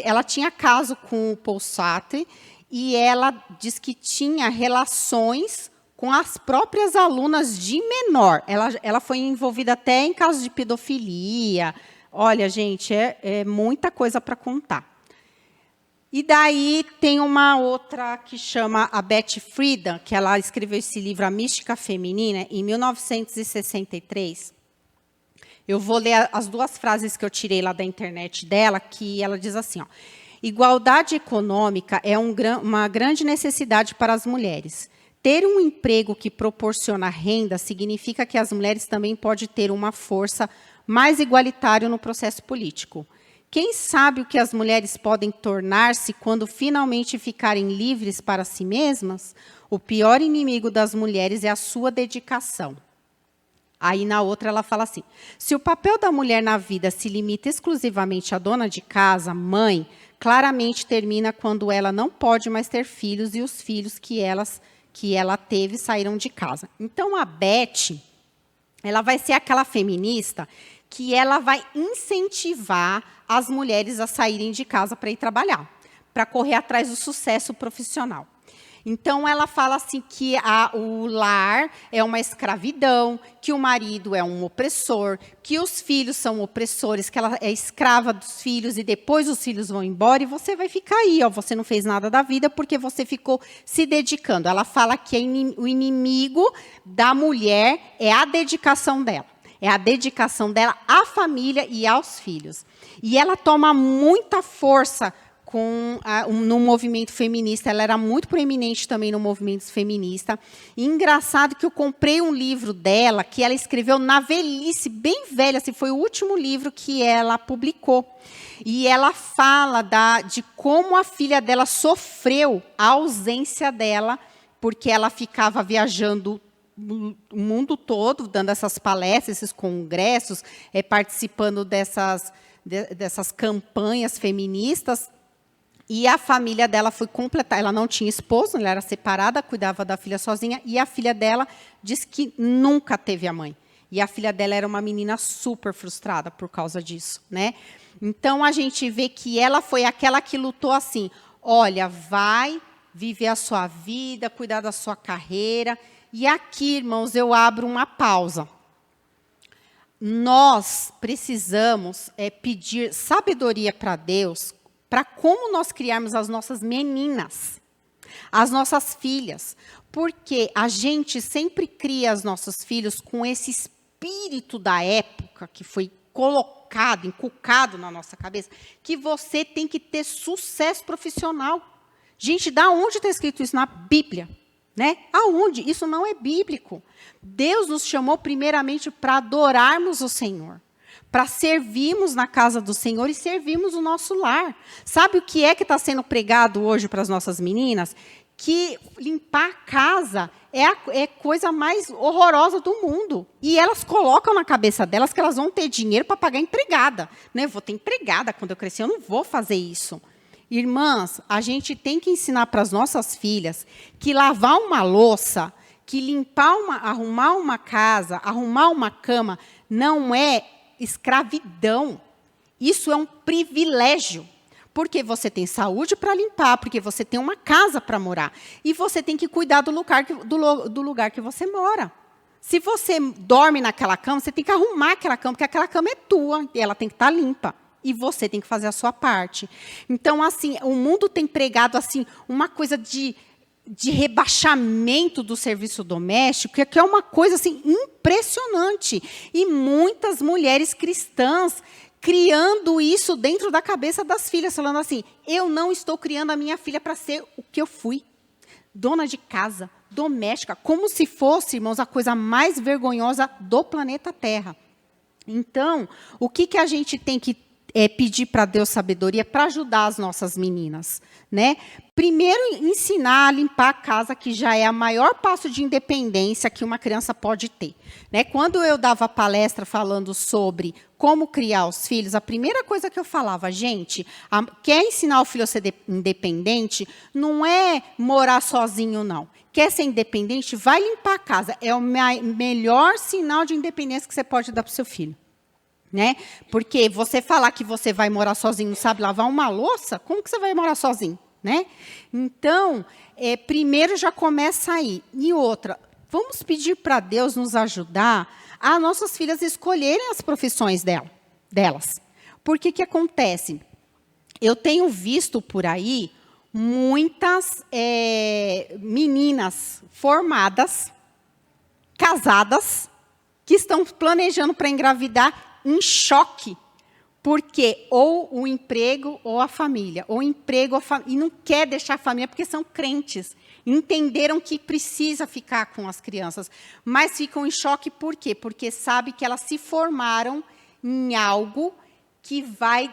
Ela tinha caso com o Paul Sartre e ela diz que tinha relações com as próprias alunas de menor. Ela foi envolvida até em casos de pedofilia. Olha, gente, é muita coisa para contar. E daí tem uma outra que chama a Betty Friedan, que ela escreveu esse livro, A Mística Feminina, em 1963. Eu vou ler as duas frases que eu tirei lá da internet dela, que ela diz assim, ó, igualdade econômica é uma grande necessidade para as mulheres. Ter um emprego que proporciona renda significa que as mulheres também podem ter uma força mais igualitária no processo político. Quem sabe o que as mulheres podem tornar-se quando finalmente ficarem livres para si mesmas? O pior inimigo das mulheres é a sua dedicação. Aí, na outra, ela fala assim, se o papel da mulher na vida se limita exclusivamente à dona de casa, mãe, claramente termina quando ela não pode mais ter filhos e os filhos que ela teve saíram de casa. Então, a Beth, ela vai ser aquela feminista que ela vai incentivar as mulheres a saírem de casa para ir trabalhar, para correr atrás do sucesso profissional. Então, ela fala assim que o lar é uma escravidão, que o marido é um opressor, que os filhos são opressores, que ela é escrava dos filhos e depois os filhos vão embora e você vai ficar aí, ó, você não fez nada da vida porque você ficou se dedicando. Ela fala que o inimigo da mulher é a dedicação dela. É a dedicação dela à família e aos filhos. E ela toma muita força no movimento feminista. Ela era muito proeminente também no movimento feminista. E engraçado que eu comprei um livro dela, que ela escreveu na velhice, bem velha, assim, foi o último livro que ela publicou. E ela fala de como a filha dela sofreu a ausência dela, porque ela ficava viajando o mundo todo, dando essas palestras, esses congressos, participando dessas campanhas feministas. E a família dela foi completar. Ela não tinha esposo, ela era separada, cuidava da filha sozinha. E a filha dela disse que nunca teve a mãe. E a filha dela era uma menina super frustrada por causa disso, né? Então, a gente vê que ela foi aquela que lutou assim, olha, vai viver a sua vida, cuidar da sua carreira. E aqui, irmãos, eu abro uma pausa. Nós precisamos pedir sabedoria para Deus, para como nós criarmos as nossas meninas, as nossas filhas. Porque a gente sempre cria os nossos filhos com esse espírito da época que foi colocado, inculcado na nossa cabeça, que você tem que ter sucesso profissional. Gente, da onde está escrito isso? Na Bíblia. Né? Aonde? Isso não é bíblico. Deus nos chamou primeiramente para adorarmos o Senhor, para servirmos na casa do Senhor e servirmos o nosso lar. Sabe o que está sendo pregado hoje para as nossas meninas? Que limpar a casa é a coisa mais horrorosa do mundo. E elas colocam na cabeça delas que elas vão ter dinheiro para pagar empregada. Né? Eu vou ter empregada quando eu crescer, eu não vou fazer isso. Irmãs, a gente tem que ensinar para as nossas filhas que lavar uma louça, que arrumar uma casa, arrumar uma cama, não é escravidão. Isso é um privilégio. Porque você tem saúde para limpar, porque você tem uma casa para morar. E você tem que cuidar do lugar que você mora. Se você dorme naquela cama, você tem que arrumar aquela cama, porque aquela cama é tua e ela tem que estar limpa. E você tem que fazer a sua parte. Então, assim, o mundo tem pregado assim, uma coisa de rebaixamento do serviço doméstico, que é uma coisa assim, impressionante. E muitas mulheres cristãs criando isso dentro da cabeça das filhas, falando assim, eu não estou criando a minha filha para ser o que eu fui. Dona de casa, doméstica, como se fosse, irmãos, a coisa mais vergonhosa do planeta Terra. Então, o que a gente tem que pedir para Deus sabedoria para ajudar as nossas meninas, né? Primeiro, ensinar a limpar a casa, que já é a maior passo de independência que uma criança pode ter, né? Quando eu dava palestra falando sobre como criar os filhos, a primeira coisa que eu falava, gente, quer ensinar o filho a ser independente, não é morar sozinho, não. Quer ser independente, vai limpar a casa. É o melhor sinal de independência que você pode dar para o seu filho. Né? Porque você falar que você vai morar sozinho, não sabe lavar uma louça, como que você vai morar sozinho? Né? Então, primeiro já começa aí. E outra, vamos pedir para Deus nos ajudar a nossas filhas escolherem as profissões delas. Porque que acontece? Eu tenho visto por aí muitas meninas formadas, casadas, que estão planejando para engravidar em choque, porque ou o emprego ou a família, ou o emprego ou a família, e não quer deixar a família porque são crentes, entenderam que precisa ficar com as crianças, mas ficam em choque por quê? Porque sabe que elas se formaram em algo que vai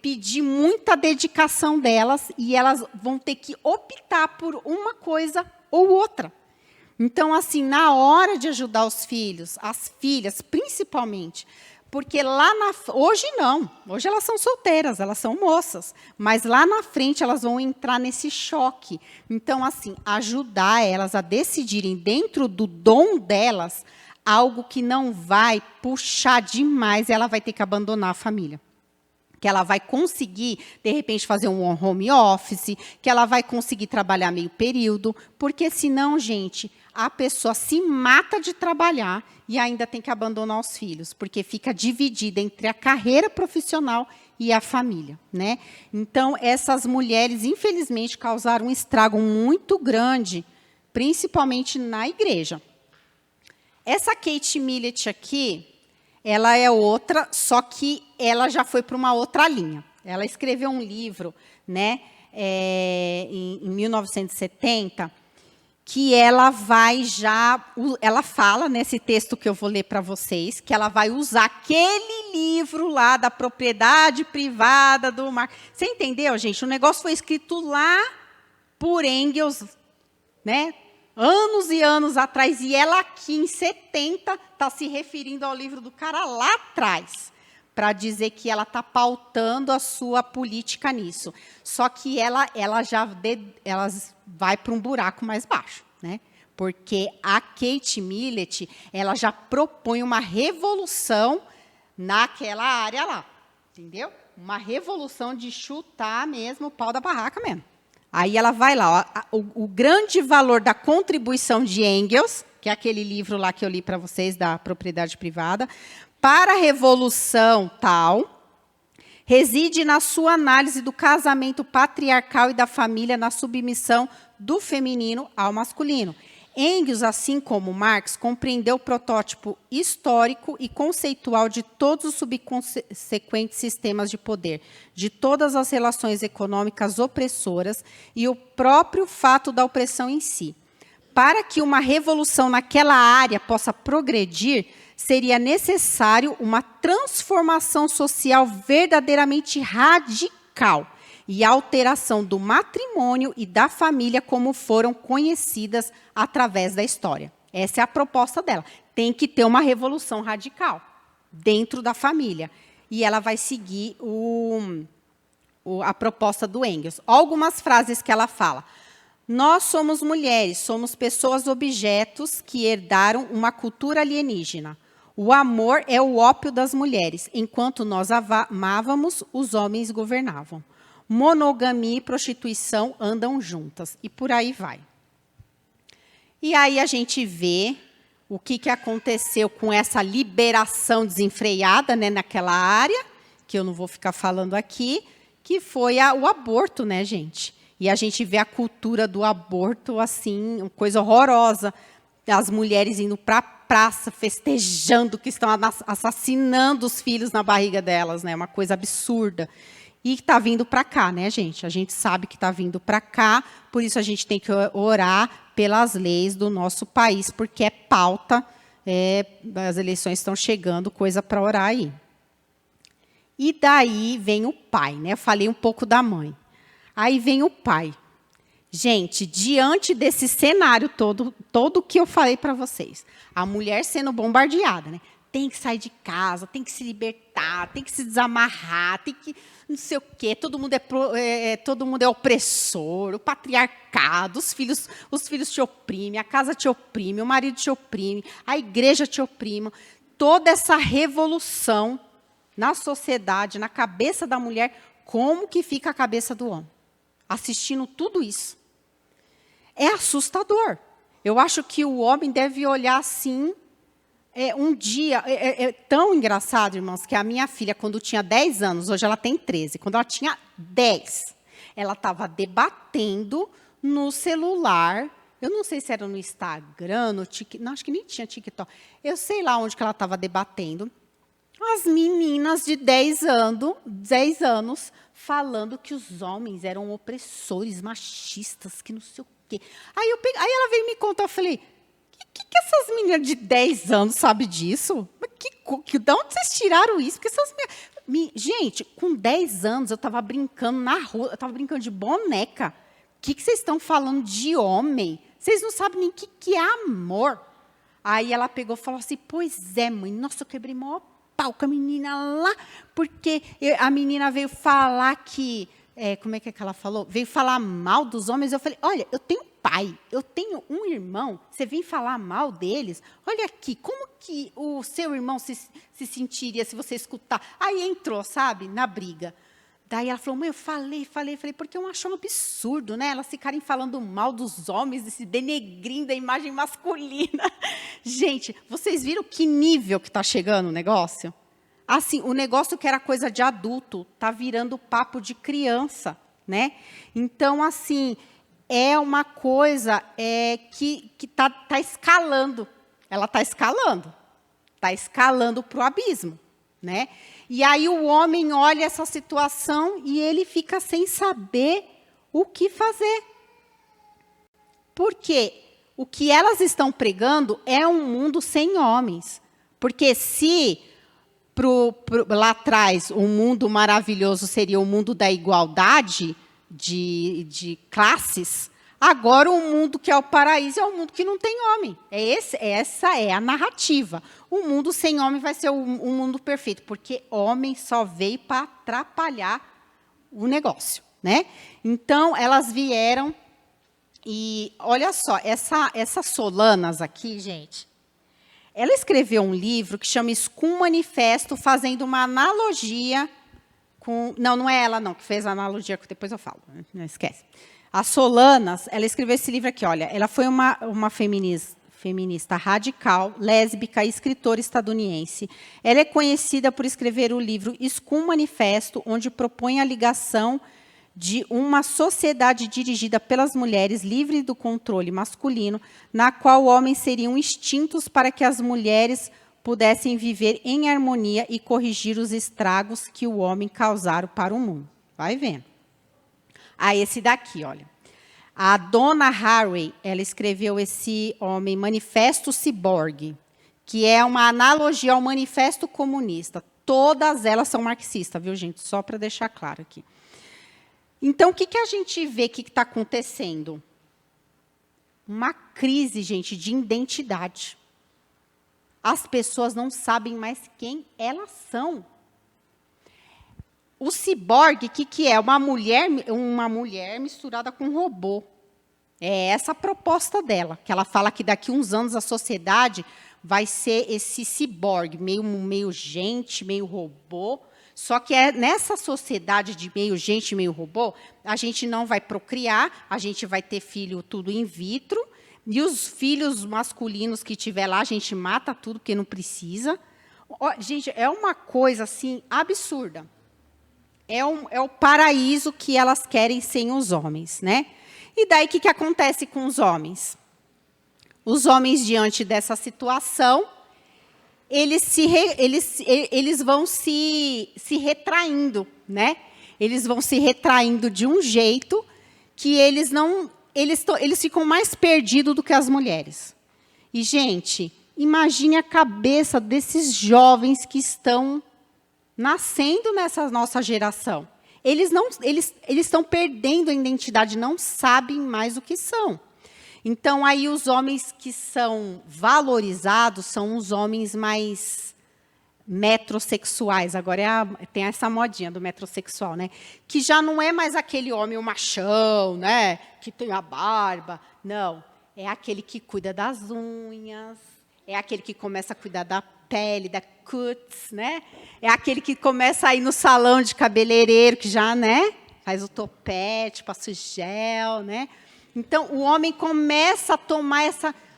pedir muita dedicação delas e elas vão ter que optar por uma coisa ou outra. Então, assim, na hora de ajudar os filhos, as filhas, principalmente, porque hoje não, hoje elas são solteiras, elas são moças, mas lá na frente elas vão entrar nesse choque. Então, assim, ajudar elas a decidirem dentro do dom delas algo que não vai puxar demais, ela vai ter que abandonar a família. Que ela vai conseguir, de repente, fazer um home office, que ela vai conseguir trabalhar meio período, porque senão, gente, a pessoa se mata de trabalhar e ainda tem que abandonar os filhos, porque fica dividida entre a carreira profissional e a família, né? Então, essas mulheres, infelizmente, causaram um estrago muito grande, principalmente na igreja. Essa Kate Millett aqui, ela é outra, só que ela já foi para uma outra linha. Ela escreveu um livro, né, em 1970, que ela ela fala, nesse texto que eu vou ler para vocês, que ela vai usar aquele livro lá da propriedade privada do Marx. Você entendeu, gente? O negócio foi escrito lá por Engels, né? Anos e anos atrás, e ela aqui em 70 está se referindo ao livro do cara lá atrás, para dizer que ela está pautando a sua política nisso. Só que ela vai para um buraco mais baixo, né? Porque a Kate Millett, ela já propõe uma revolução naquela área lá, entendeu? Uma revolução de chutar mesmo o pau da barraca mesmo. Aí ela vai lá, ó, o grande valor da contribuição de Engels, que é aquele livro lá que eu li para vocês, da propriedade privada, para a revolução tal, reside na sua análise do casamento patriarcal e da família na submissão do feminino ao masculino. Engels, assim como Marx, compreendeu o protótipo histórico e conceitual de todos os subsequentes sistemas de poder, de todas as relações econômicas opressoras e o próprio fato da opressão em si. Para que uma revolução naquela área possa progredir, seria necessário uma transformação social verdadeiramente radical e a alteração do matrimônio e da família como foram conhecidas através da história. Essa é a proposta dela. Tem que ter uma revolução radical dentro da família. E ela vai seguir a proposta do Engels. Algumas frases que ela fala. Nós somos mulheres, somos pessoas objetos que herdaram uma cultura alienígena. O amor é o ópio das mulheres. Enquanto nós amávamos, os homens governavam. Monogamia e prostituição andam juntas. E por aí vai. E aí a gente vê o que aconteceu com essa liberação desenfreada, né, naquela área, que eu não vou ficar falando aqui, que foi o aborto, né, gente? E a gente vê a cultura do aborto, assim, uma coisa horrorosa. As mulheres indo para a praça, festejando que estão assassinando os filhos na barriga delas, né? Uma coisa absurda. E está vindo para cá, né, gente? A gente sabe que está vindo para cá, por isso a gente tem que orar pelas leis do nosso país, porque é pauta, as eleições estão chegando, coisa para orar aí. E daí vem o pai, né? Eu falei um pouco da mãe. Aí vem o pai. Gente, diante desse cenário todo que eu falei para vocês, a mulher sendo bombardeada, né? Tem que sair de casa, tem que se libertar, tem que se desamarrar, tem que não sei o quê, todo mundo é opressor, o patriarcado, os filhos te oprimem, a casa te oprime, o marido te oprime, a igreja te oprime. Toda essa revolução na sociedade, na cabeça da mulher, como que fica a cabeça do homem? Assistindo tudo isso. É assustador. Eu acho que o homem deve olhar assim. Um dia, é tão engraçado, irmãos, que a minha filha, quando tinha 10 anos, hoje ela tem 13, quando ela tinha 10, ela estava debatendo no celular, eu não sei se era no Instagram, no TikTok, não, acho que nem tinha TikTok, eu sei lá onde que ela estava debatendo, as meninas de 10 anos falando que os homens eram opressores, machistas, que não sei o quê. Aí ela veio me contar, eu falei, que essas meninas de 10 anos sabem disso? De onde vocês tiraram isso? Porque essas gente, com 10 anos eu estava brincando na rua, eu estava brincando de boneca. O que vocês estão falando de homem? Vocês não sabem nem o que é amor. Aí ela pegou e falou assim, pois é, mãe, nossa, eu quebrei maior pau com a menina lá, porque a menina veio falar que, como é que ela falou? Veio falar mal dos homens. Eu falei, olha, eu tenho pai, eu tenho um irmão, você vem falar mal deles? Olha aqui, como que o seu irmão se sentiria se você escutar? Aí entrou, sabe, na briga. Daí ela falou, mãe, eu falei, porque eu acho um absurdo, né? Elas ficarem falando mal dos homens, se denegrindo a imagem masculina. Gente, vocês viram que nível que está chegando o negócio? Assim, o negócio que era coisa de adulto, está virando papo de criança, né? Então, assim, é uma coisa que tá escalando. Ela está escalando. Está escalando para o abismo, né? E aí o homem olha essa situação e ele fica sem saber o que fazer. Porque o que elas estão pregando é um mundo sem homens. Porque se lá atrás o mundo maravilhoso seria o mundo da igualdade de classes, agora o mundo que é o paraíso é o mundo que não tem homem. Essa é a narrativa. O mundo sem homem vai ser um mundo perfeito, porque homem só veio para atrapalhar o negócio, né? Então, elas vieram e, olha só, essa Solanas aqui, gente, ela escreveu um livro que chama Scum Manifesto, fazendo uma analogia com... Não é ela, não, que fez a analogia, que depois eu falo, não esquece. A Solanas, ela escreveu esse livro aqui, olha, ela foi uma feminista radical, lésbica e escritora estadunidense. Ela é conhecida por escrever o livro Scum Manifesto, onde propõe a ligação de uma sociedade dirigida pelas mulheres, livre do controle masculino, na qual homens seriam extintos para que as mulheres pudessem viver em harmonia e corrigir os estragos que o homem causaram para o mundo. Vai vendo. Esse daqui, olha. A Donna Haraway, ela escreveu esse homem, Manifesto Ciborgue, que é uma analogia ao Manifesto Comunista. Todas elas são marxistas, viu, gente? Só para deixar claro aqui. Então, o que a gente vê que está acontecendo? Uma crise, gente, de identidade. As pessoas não sabem mais quem elas são. O ciborgue, o que é? Uma mulher misturada com um robô. É essa a proposta dela, que ela fala que daqui a uns anos a sociedade vai ser esse ciborgue, meio gente, meio robô. Só que nessa sociedade de meio gente, meio robô, a gente não vai procriar, a gente vai ter filho tudo in vitro, e os filhos masculinos que tiver lá, a gente mata tudo, porque não precisa. Gente, é uma coisa assim absurda. É o paraíso que elas querem sem os homens, né? E daí, o que acontece com os homens? Os homens, diante dessa situação, eles vão se retraindo, né? Eles vão se retraindo de um jeito que eles ficam mais perdidos do que as mulheres. E, gente, imagine a cabeça desses jovens que estão nascendo nessa nossa geração. Eles estão perdendo a identidade, não sabem mais o que são. Então, aí, os homens que são valorizados são os homens mais metrosexuais. Agora tem essa modinha do metrosexual, né? Que já não é mais aquele homem, o machão, né? Que tem a barba. Não, é aquele que cuida das unhas, é aquele que começa a cuidar da pele, da cuts, né? É aquele que começa a ir no salão de cabeleireiro, que já, né? Faz o topete, passa o gel, né? Então, o homem começa a tomar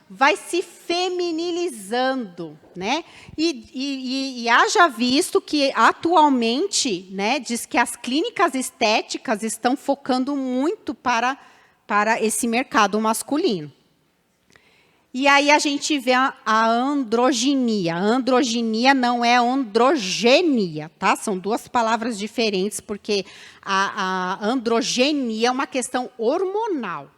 vai se feminilizando, né? E haja visto que, atualmente, né, diz que as clínicas estéticas estão focando muito para esse mercado masculino. E aí a gente vê a androginia. A androginia não é androgenia, tá? São duas palavras diferentes, porque a androgenia é uma questão hormonal.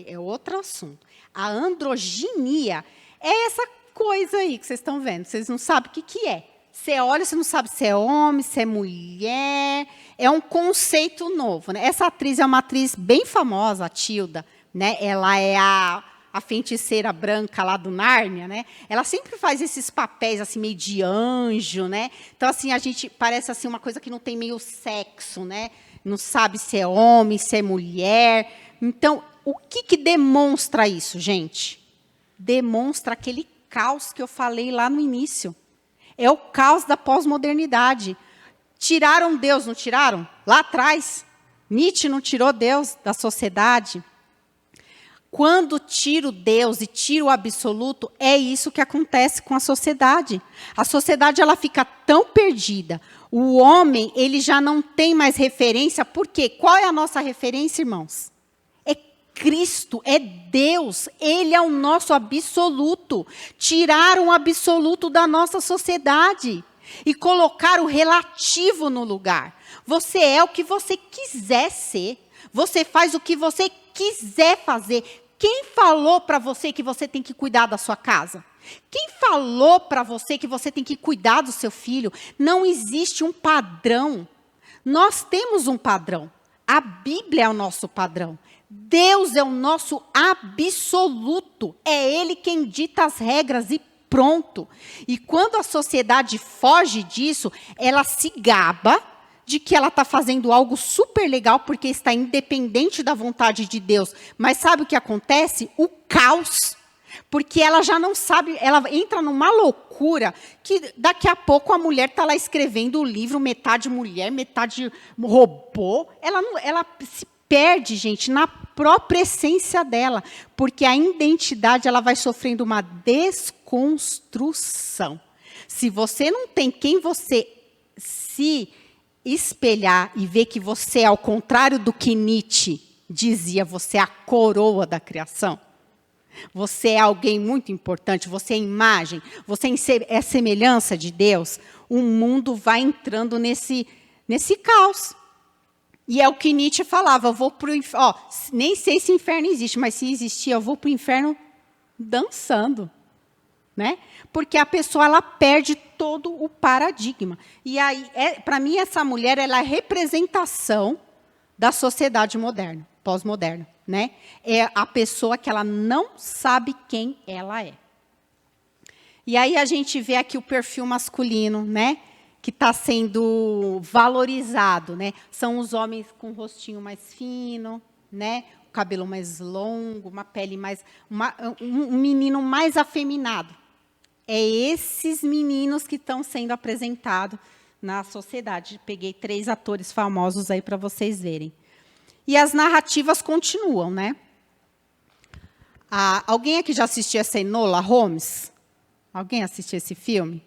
É outro assunto. A androginia é essa coisa aí que vocês estão vendo. Vocês não sabem o que é. Você olha, você não sabe se é homem, se é mulher. É um conceito novo, né? Essa atriz é uma atriz bem famosa, a Tilda, né? Ela é a a feiticeira branca lá do Nárnia, né? Ela sempre faz esses papéis assim meio de anjo, né? Então assim a gente parece assim uma coisa que não tem meio sexo, né? Não sabe se é homem, se é mulher. Então, o que demonstra isso, gente? Demonstra aquele caos que eu falei lá no início. É o caos da pós-modernidade. Tiraram Deus, não tiraram? Lá atrás, Nietzsche não tirou Deus da sociedade. Quando tiro Deus e tiro o absoluto, é isso que acontece com a sociedade. A sociedade ela fica tão perdida. O homem ele já não tem mais referência. Por quê? Qual é a nossa referência, irmãos? É Cristo, é Deus. Ele é o nosso absoluto. Tiraram o absoluto da nossa sociedade e colocaram o relativo no lugar. Você é o que você quiser ser. Você faz o que você quiser fazer. Quem falou para você que você tem que cuidar da sua casa? Quem falou para você que você tem que cuidar do seu filho? Não existe um padrão. Nós temos um padrão. A Bíblia é o nosso padrão. Deus é o nosso absoluto. É Ele quem dita as regras e pronto. E quando a sociedade foge disso, ela se gaba de que ela está fazendo algo super legal porque está independente da vontade de Deus. Mas sabe o que acontece? O caos. Porque ela já não sabe, ela entra numa loucura que daqui a pouco a mulher está lá escrevendo o livro, metade mulher, metade robô. Ela se perde, gente, na própria essência dela. Porque a identidade ela vai sofrendo uma desconstrução. Se você não tem quem você se espelhar e ver que você é ao contrário do que Nietzsche dizia, você é a coroa da criação. Você é alguém muito importante, você é imagem, você é semelhança de Deus. O mundo vai entrando nesse caos. E é o que Nietzsche falava, eu vou para o inferno. Nem sei se inferno existe, mas se existir, eu vou para o inferno dançando. Né? Porque a pessoa ela perde todo o paradigma. E aí, para mim, essa mulher ela é a representação da sociedade moderna, pós-moderna. Né? É a pessoa que ela não sabe quem ela é. E aí a gente vê aqui o perfil masculino, né? Que está sendo valorizado. Né? São os homens com o rostinho mais fino, né? O cabelo mais longo, uma pele mais... um menino mais afeminado. É esses meninos que estão sendo apresentados na sociedade. Peguei 3 atores famosos aí para vocês verem. E as narrativas continuam, né? Alguém aqui já assistiu essa Enola Holmes? Alguém assistiu esse filme?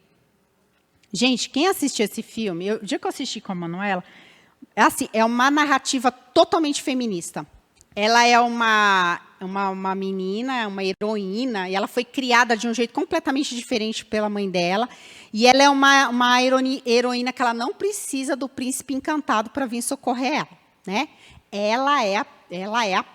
Gente, quem assistiu esse filme, o dia que eu assisti com a Manuela, é uma narrativa totalmente feminista. Ela é uma menina, é uma heroína, e ela foi criada de um jeito completamente diferente pela mãe dela. E ela é uma heroína que ela não precisa do príncipe encantado para vir socorrer ela. Né? Ela é a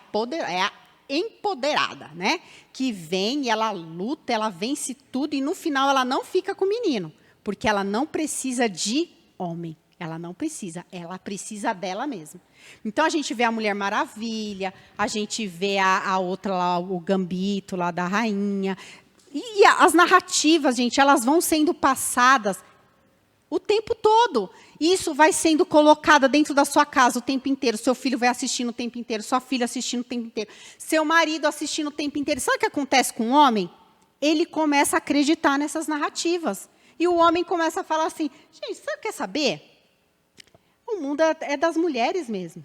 empoderada, né? Que vem e ela luta, ela vence tudo, e no final ela não fica com o menino, porque ela não precisa de homem. Ela não precisa, ela precisa dela mesma. Então, a gente vê a Mulher Maravilha, a gente vê a outra lá, o Gambito lá da rainha. E as narrativas, gente, elas vão sendo passadas o tempo todo. Isso vai sendo colocado dentro da sua casa o tempo inteiro. Seu filho vai assistindo o tempo inteiro, sua filha assistindo o tempo inteiro, seu marido assistindo o tempo inteiro. Sabe o que acontece com o homem? Ele começa a acreditar nessas narrativas. E o homem começa a falar assim, gente, você quer saber? O mundo é das mulheres mesmo.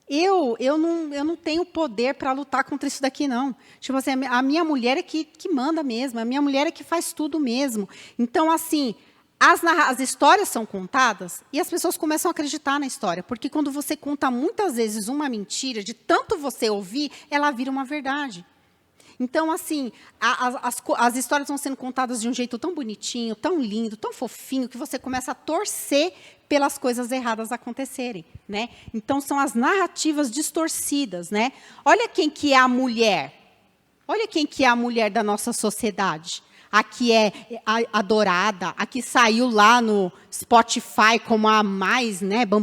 Eu não tenho poder para lutar contra isso daqui, não. Tipo assim, a minha mulher é que manda mesmo, a minha mulher é que faz tudo mesmo. Então, assim, as histórias são contadas e as pessoas começam a acreditar na história. Porque quando você conta muitas vezes uma mentira, de tanto você ouvir, ela vira uma verdade. Então, assim, as histórias vão sendo contadas de um jeito tão bonitinho, tão lindo, tão fofinho, que você começa a torcer pelas coisas erradas acontecerem. Né? Então, são as narrativas distorcidas. Né? Olha quem que é a mulher. Olha quem que é a mulher da nossa sociedade. A que é adorada, a que saiu lá no Spotify como a mais, né, bam,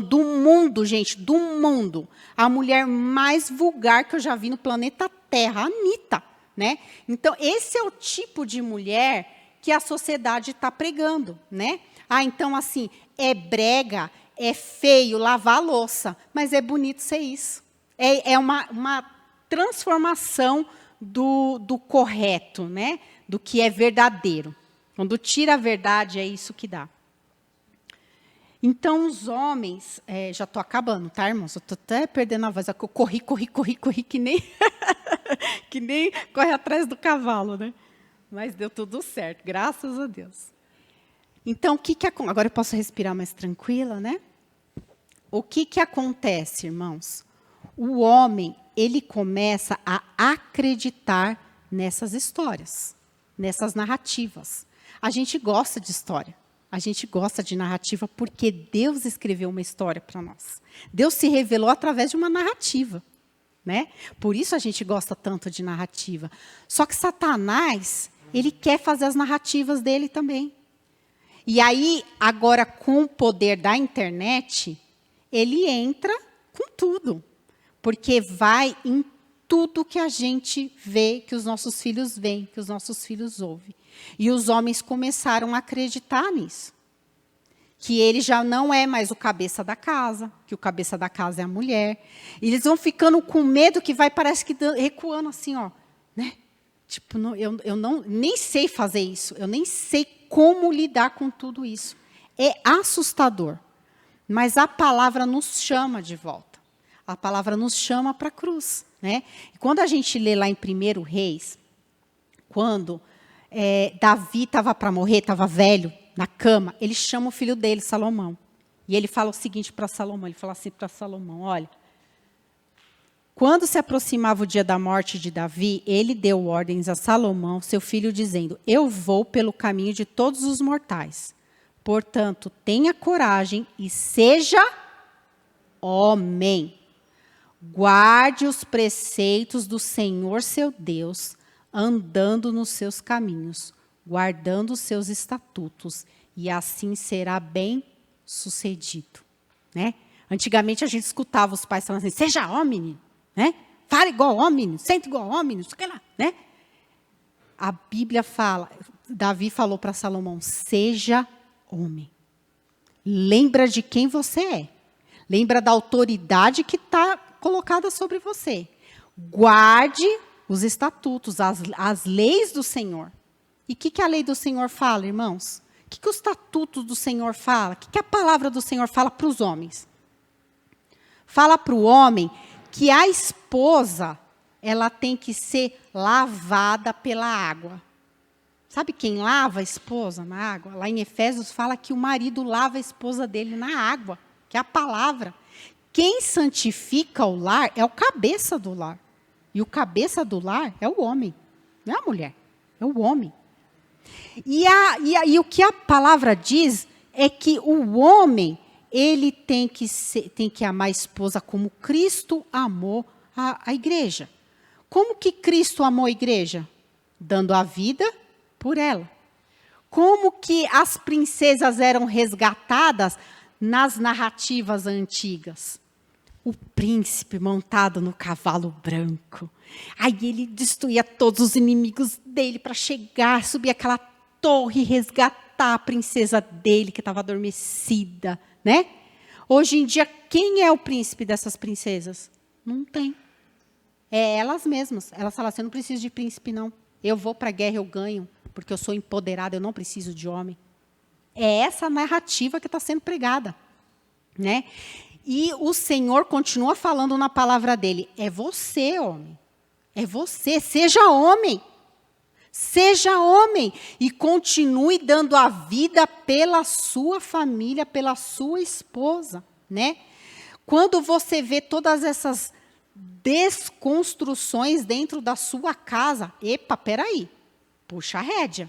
do mundo, gente, do mundo. A mulher mais vulgar que eu já vi no planeta terra, a Anitta, né? Então, esse é o tipo de mulher que a sociedade está pregando, né? Então, assim, é brega, é feio lavar a louça, mas é bonito ser isso. É uma transformação do correto, né? Do que é verdadeiro. Quando tira a verdade, é isso que dá. Então, os homens... já estou acabando, tá, irmãos? Eu estou até perdendo a voz. Eu corri, que nem, que nem corre atrás do cavalo, né? Mas deu tudo certo, graças a Deus. Então, o que agora eu posso respirar mais tranquila, né? O que acontece, irmãos? O homem, ele começa a acreditar nessas histórias, nessas narrativas. A gente gosta de história. A gente gosta de narrativa porque Deus escreveu uma história para nós. Deus se revelou através de uma narrativa, né? Por isso a gente gosta tanto de narrativa. Só que Satanás, ele quer fazer as narrativas dele também. E aí, agora, com o poder da internet, ele entra com tudo. Porque vai em tudo que a gente vê, que os nossos filhos veem, que os nossos filhos ouvem. E os homens começaram a acreditar nisso. Que ele já não é mais o cabeça da casa, que o cabeça da casa é a mulher. E eles vão ficando com medo que vai, parece que recuando assim, ó, né? Tipo, eu nem sei fazer isso, eu nem sei como lidar com tudo isso. É assustador. Mas a palavra nos chama de volta. A palavra nos chama para a cruz, né? E quando a gente lê lá em 1 Reis, quando Davi estava para morrer, estava velho, na cama, ele chama o filho dele, Salomão. E ele fala o seguinte para Salomão, ele fala assim para Salomão, olha, quando se aproximava o dia da morte de Davi, ele deu ordens a Salomão, seu filho, dizendo, eu vou pelo caminho de todos os mortais. Portanto, tenha coragem e seja homem. Guarde os preceitos do Senhor seu Deus, andando nos seus caminhos, guardando os seus estatutos, e assim será bem sucedido. Né? Antigamente a gente escutava os pais falando assim, seja homem, né? Fale igual homem, sente igual homem, não sei o que lá. Né? A Bíblia fala, Davi falou para Salomão, seja homem. Lembra de quem você é. Lembra da autoridade que está colocada sobre você. Guarde os estatutos, as leis do Senhor. E o que a lei do Senhor fala, irmãos? O que o estatuto do Senhor fala? O que a palavra do Senhor fala para os homens? Fala para o homem que a esposa, ela tem que ser lavada pela água. Sabe quem lava a esposa na água? Lá em Efésios fala que o marido lava a esposa dele na água, que é a palavra. Quem santifica o lar é o cabeça do lar. E o cabeça do lar é o homem, não é a mulher, é o homem. E o que a palavra diz é que o homem, ele tem que amar a esposa como Cristo amou a igreja. Como que Cristo amou a igreja? Dando a vida por ela. Como que as princesas eram resgatadas nas narrativas antigas? O príncipe montado no cavalo branco. Aí ele destruía todos os inimigos dele para chegar, subir aquela torre e resgatar a princesa dele que estava adormecida, né? Hoje em dia, quem é o príncipe dessas princesas? Não tem. É elas mesmas. Elas falam assim, eu não preciso de príncipe, não. Eu vou para a guerra, eu ganho, porque eu sou empoderada, eu não preciso de homem. É essa narrativa que está sendo pregada, né? E o Senhor continua falando na palavra dele, é você, homem. É você, seja homem. Seja homem e continue dando a vida pela sua família, pela sua esposa, né? Quando você vê todas essas desconstruções dentro da sua casa, epa, peraí, puxa a rédea,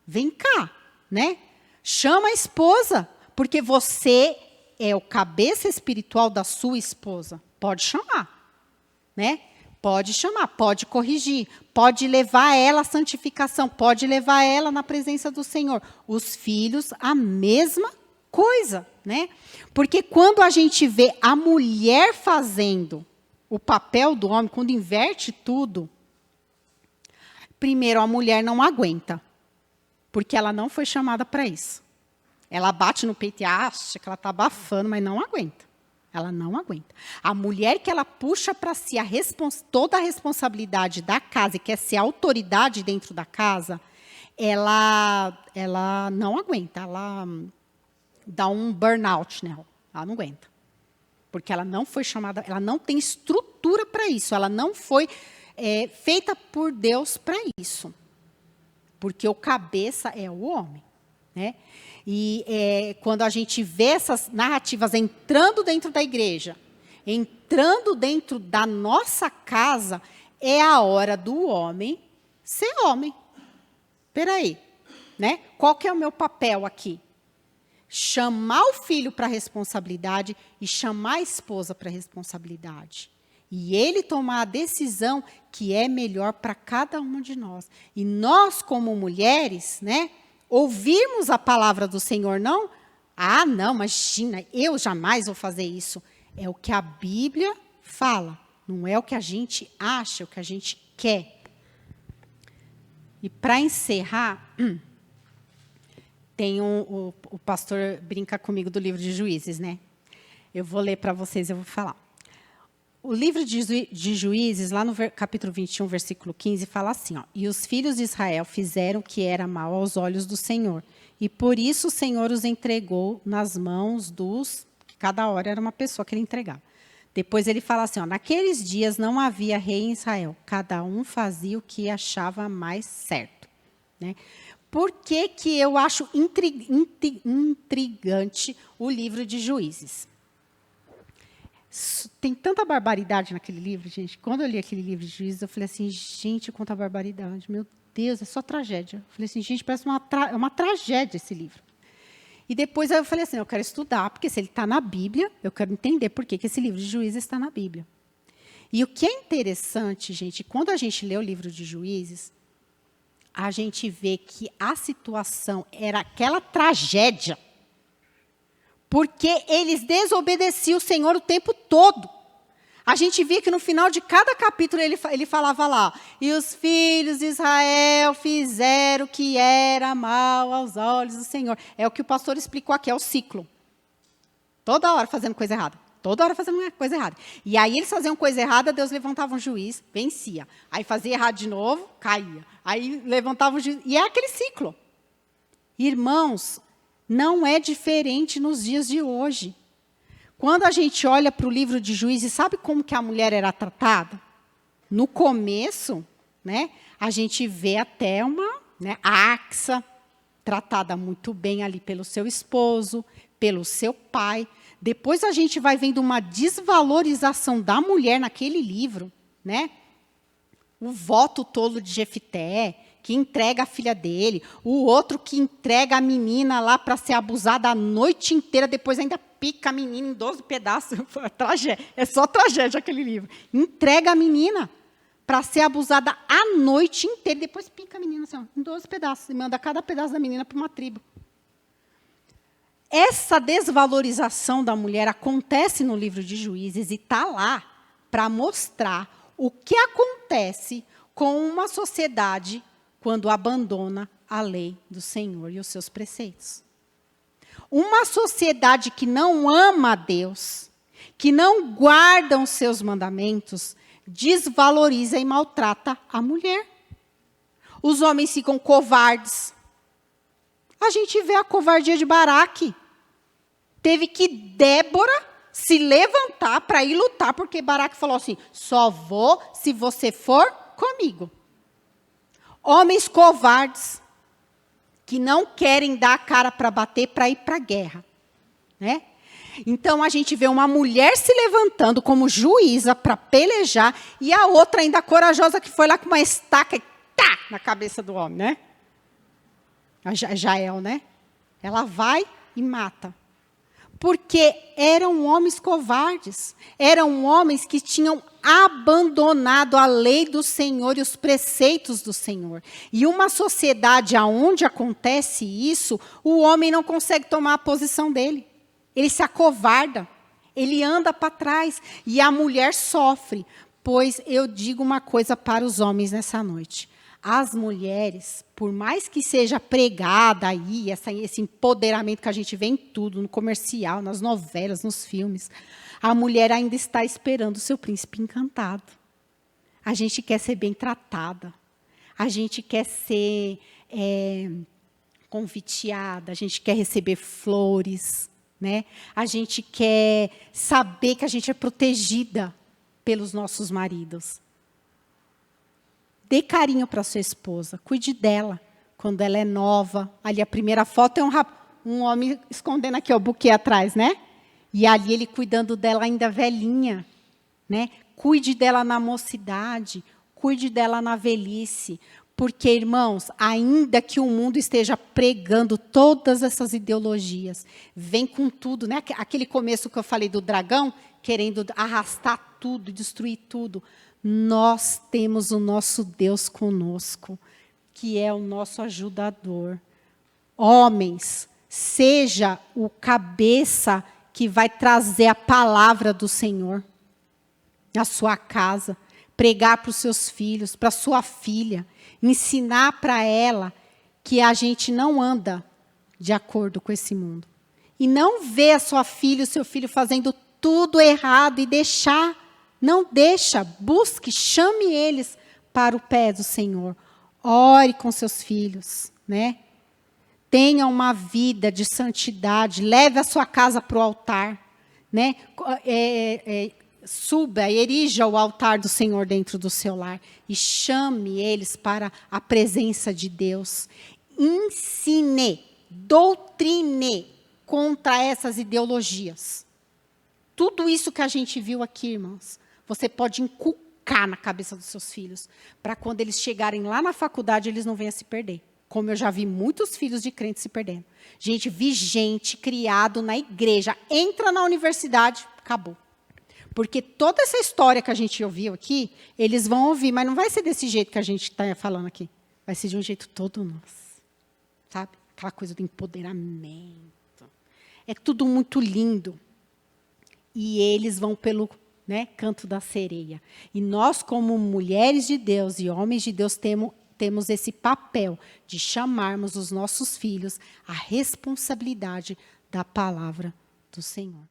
vem cá, né? Chama a esposa, porque você é o cabeça espiritual da sua esposa. Pode chamar, né? Pode chamar, pode corrigir, pode levar ela à santificação, pode levar ela na presença do Senhor. Os filhos, a mesma coisa, né? Porque quando a gente vê a mulher fazendo o papel do homem, quando inverte tudo, primeiro, a mulher não aguenta, porque ela não foi chamada para isso. Ela bate no peito e acha que ela está abafando, mas não aguenta. Ela não aguenta. A mulher que ela puxa para si toda a responsabilidade da casa e quer ser autoridade dentro da casa, ela não aguenta. Ela dá um burnout nela. Ela não aguenta. Porque ela não foi chamada, ela não tem estrutura para isso. Ela não foi feita por Deus para isso. Porque o cabeça é o homem, né? E quando a gente vê essas narrativas entrando dentro da igreja, entrando dentro da nossa casa, é a hora do homem ser homem. Espera aí, né? Qual que é o meu papel aqui? Chamar o filho para a responsabilidade e chamar a esposa para a responsabilidade. E ele tomar a decisão que é melhor para cada uma de nós. E nós, como mulheres, né? Ouvirmos a palavra do Senhor, não? Ah, não, imagina, eu jamais vou fazer isso. É o que a Bíblia fala, não é o que a gente acha, é o que a gente quer. E para encerrar, tem o pastor brinca comigo do livro de Juízes, né? Eu vou ler para vocês, eu vou falar. O livro de Juízes, lá no capítulo 21, versículo 15, fala assim, ó, e os filhos de Israel fizeram o que era mal aos olhos do Senhor, e por isso o Senhor os entregou nas mãos dos... Cada hora era uma pessoa que ele entregava. Depois ele fala assim, ó, naqueles dias não havia rei em Israel, cada um fazia o que achava mais certo. Né? Por que eu acho intrigante o livro de Juízes? Tem tanta barbaridade naquele livro, gente. Quando eu li aquele livro de Juízes, eu falei assim, gente, quanta barbaridade. Meu Deus, é só tragédia. Eu falei assim, gente, parece uma tragédia esse livro. E depois eu falei assim, eu quero estudar, porque se ele está na Bíblia, eu quero entender por que esse livro de Juízes está na Bíblia. E o que é interessante, gente, quando a gente lê o livro de Juízes, a gente vê que a situação era aquela tragédia, porque eles desobedeciam o Senhor o tempo todo. A gente via que no final de cada capítulo ele falava lá, e os filhos de Israel fizeram o que era mal aos olhos do Senhor. É o que o pastor explicou aqui, é o ciclo. Toda hora fazendo coisa errada. Toda hora fazendo coisa errada. E aí eles faziam coisa errada, Deus levantava um juiz, vencia. Aí fazia errado de novo, caía. Aí levantava um juiz. E é aquele ciclo. Irmãos, não é diferente nos dias de hoje. Quando a gente olha para o livro de Juízes, sabe como que a mulher era tratada? No começo, né, a gente vê até a Axa, tratada muito bem ali pelo seu esposo, pelo seu pai. Depois a gente vai vendo uma desvalorização da mulher naquele livro, né? O voto tolo de Jefté, que entrega a filha dele, o outro que entrega a menina lá para ser abusada a noite inteira, depois ainda pica a menina em 12 pedaços. É só tragédia aquele livro. Entrega a menina para ser abusada a noite inteira, depois pica a menina assim, em 12 pedaços, e manda cada pedaço da menina para uma tribo. Essa desvalorização da mulher acontece no livro de Juízes e está lá para mostrar o que acontece com uma sociedade quando abandona a lei do Senhor e os seus preceitos. Uma sociedade que não ama a Deus, que não guarda os seus mandamentos, desvaloriza e maltrata a mulher. Os homens ficam covardes. A gente vê a covardia de Baraque. Teve que Débora se levantar para ir lutar, porque Baraque falou assim, só vou se você for comigo. Homens covardes, que não querem dar a cara para bater, para ir para a guerra. Né? Então, a gente vê uma mulher se levantando como juíza para pelejar, e a outra ainda corajosa, que foi lá com uma estaca e tá na cabeça do homem. Né? A Jael, né? Ela vai e mata. Porque eram homens covardes, eram homens que tinham abandonado a lei do Senhor e os preceitos do Senhor. E uma sociedade onde acontece isso, o homem não consegue tomar a posição dele. Ele se acovarda, ele anda para trás e a mulher sofre. Pois eu digo uma coisa para os homens nessa noite. As mulheres, por mais que seja pregada aí, esse empoderamento que a gente vê em tudo, no comercial, nas novelas, nos filmes, a mulher ainda está esperando o seu príncipe encantado. A gente quer ser bem tratada. A gente quer ser conviteada, a gente quer receber flores, né? A gente quer saber que a gente é protegida pelos nossos maridos. Dê carinho para sua esposa, cuide dela quando ela é nova. Ali a primeira foto é um homem escondendo aqui o buquê atrás, né? E ali ele cuidando dela ainda velhinha, né? Cuide dela na mocidade, cuide dela na velhice. Porque, irmãos, ainda que o mundo esteja pregando todas essas ideologias, vem com tudo, né? Aquele começo que eu falei do dragão, querendo arrastar tudo, destruir tudo. Nós temos o nosso Deus conosco, que é o nosso ajudador. Homens, seja o cabeça que vai trazer a palavra do Senhor na sua casa, pregar para os seus filhos, para a sua filha, ensinar para ela que a gente não anda de acordo com esse mundo. E não ver a sua filha, o seu filho fazendo tudo errado e deixar. Não deixa, busque, chame eles para o pé do Senhor. Ore com seus filhos, né? Tenha uma vida de santidade, leve a sua casa para o altar, né? Suba, erija o altar do Senhor dentro do seu lar e chame eles para a presença de Deus. Ensine, doutrine contra essas ideologias. Tudo isso que a gente viu aqui, irmãos, você pode inculcar na cabeça dos seus filhos, para quando eles chegarem lá na faculdade, eles não venham se perder. Como eu já vi muitos filhos de crentes se perdendo. Gente, vi gente criado na igreja, entra na universidade, acabou. Porque toda essa história que a gente ouviu aqui, eles vão ouvir, mas não vai ser desse jeito que a gente está falando aqui. Vai ser de um jeito todo nosso. Sabe? Aquela coisa do empoderamento. É tudo muito lindo. E eles vão pelo canto da sereia. E nós, como mulheres de Deus e homens de Deus, temos esse papel de chamarmos os nossos filhos à responsabilidade da palavra do Senhor.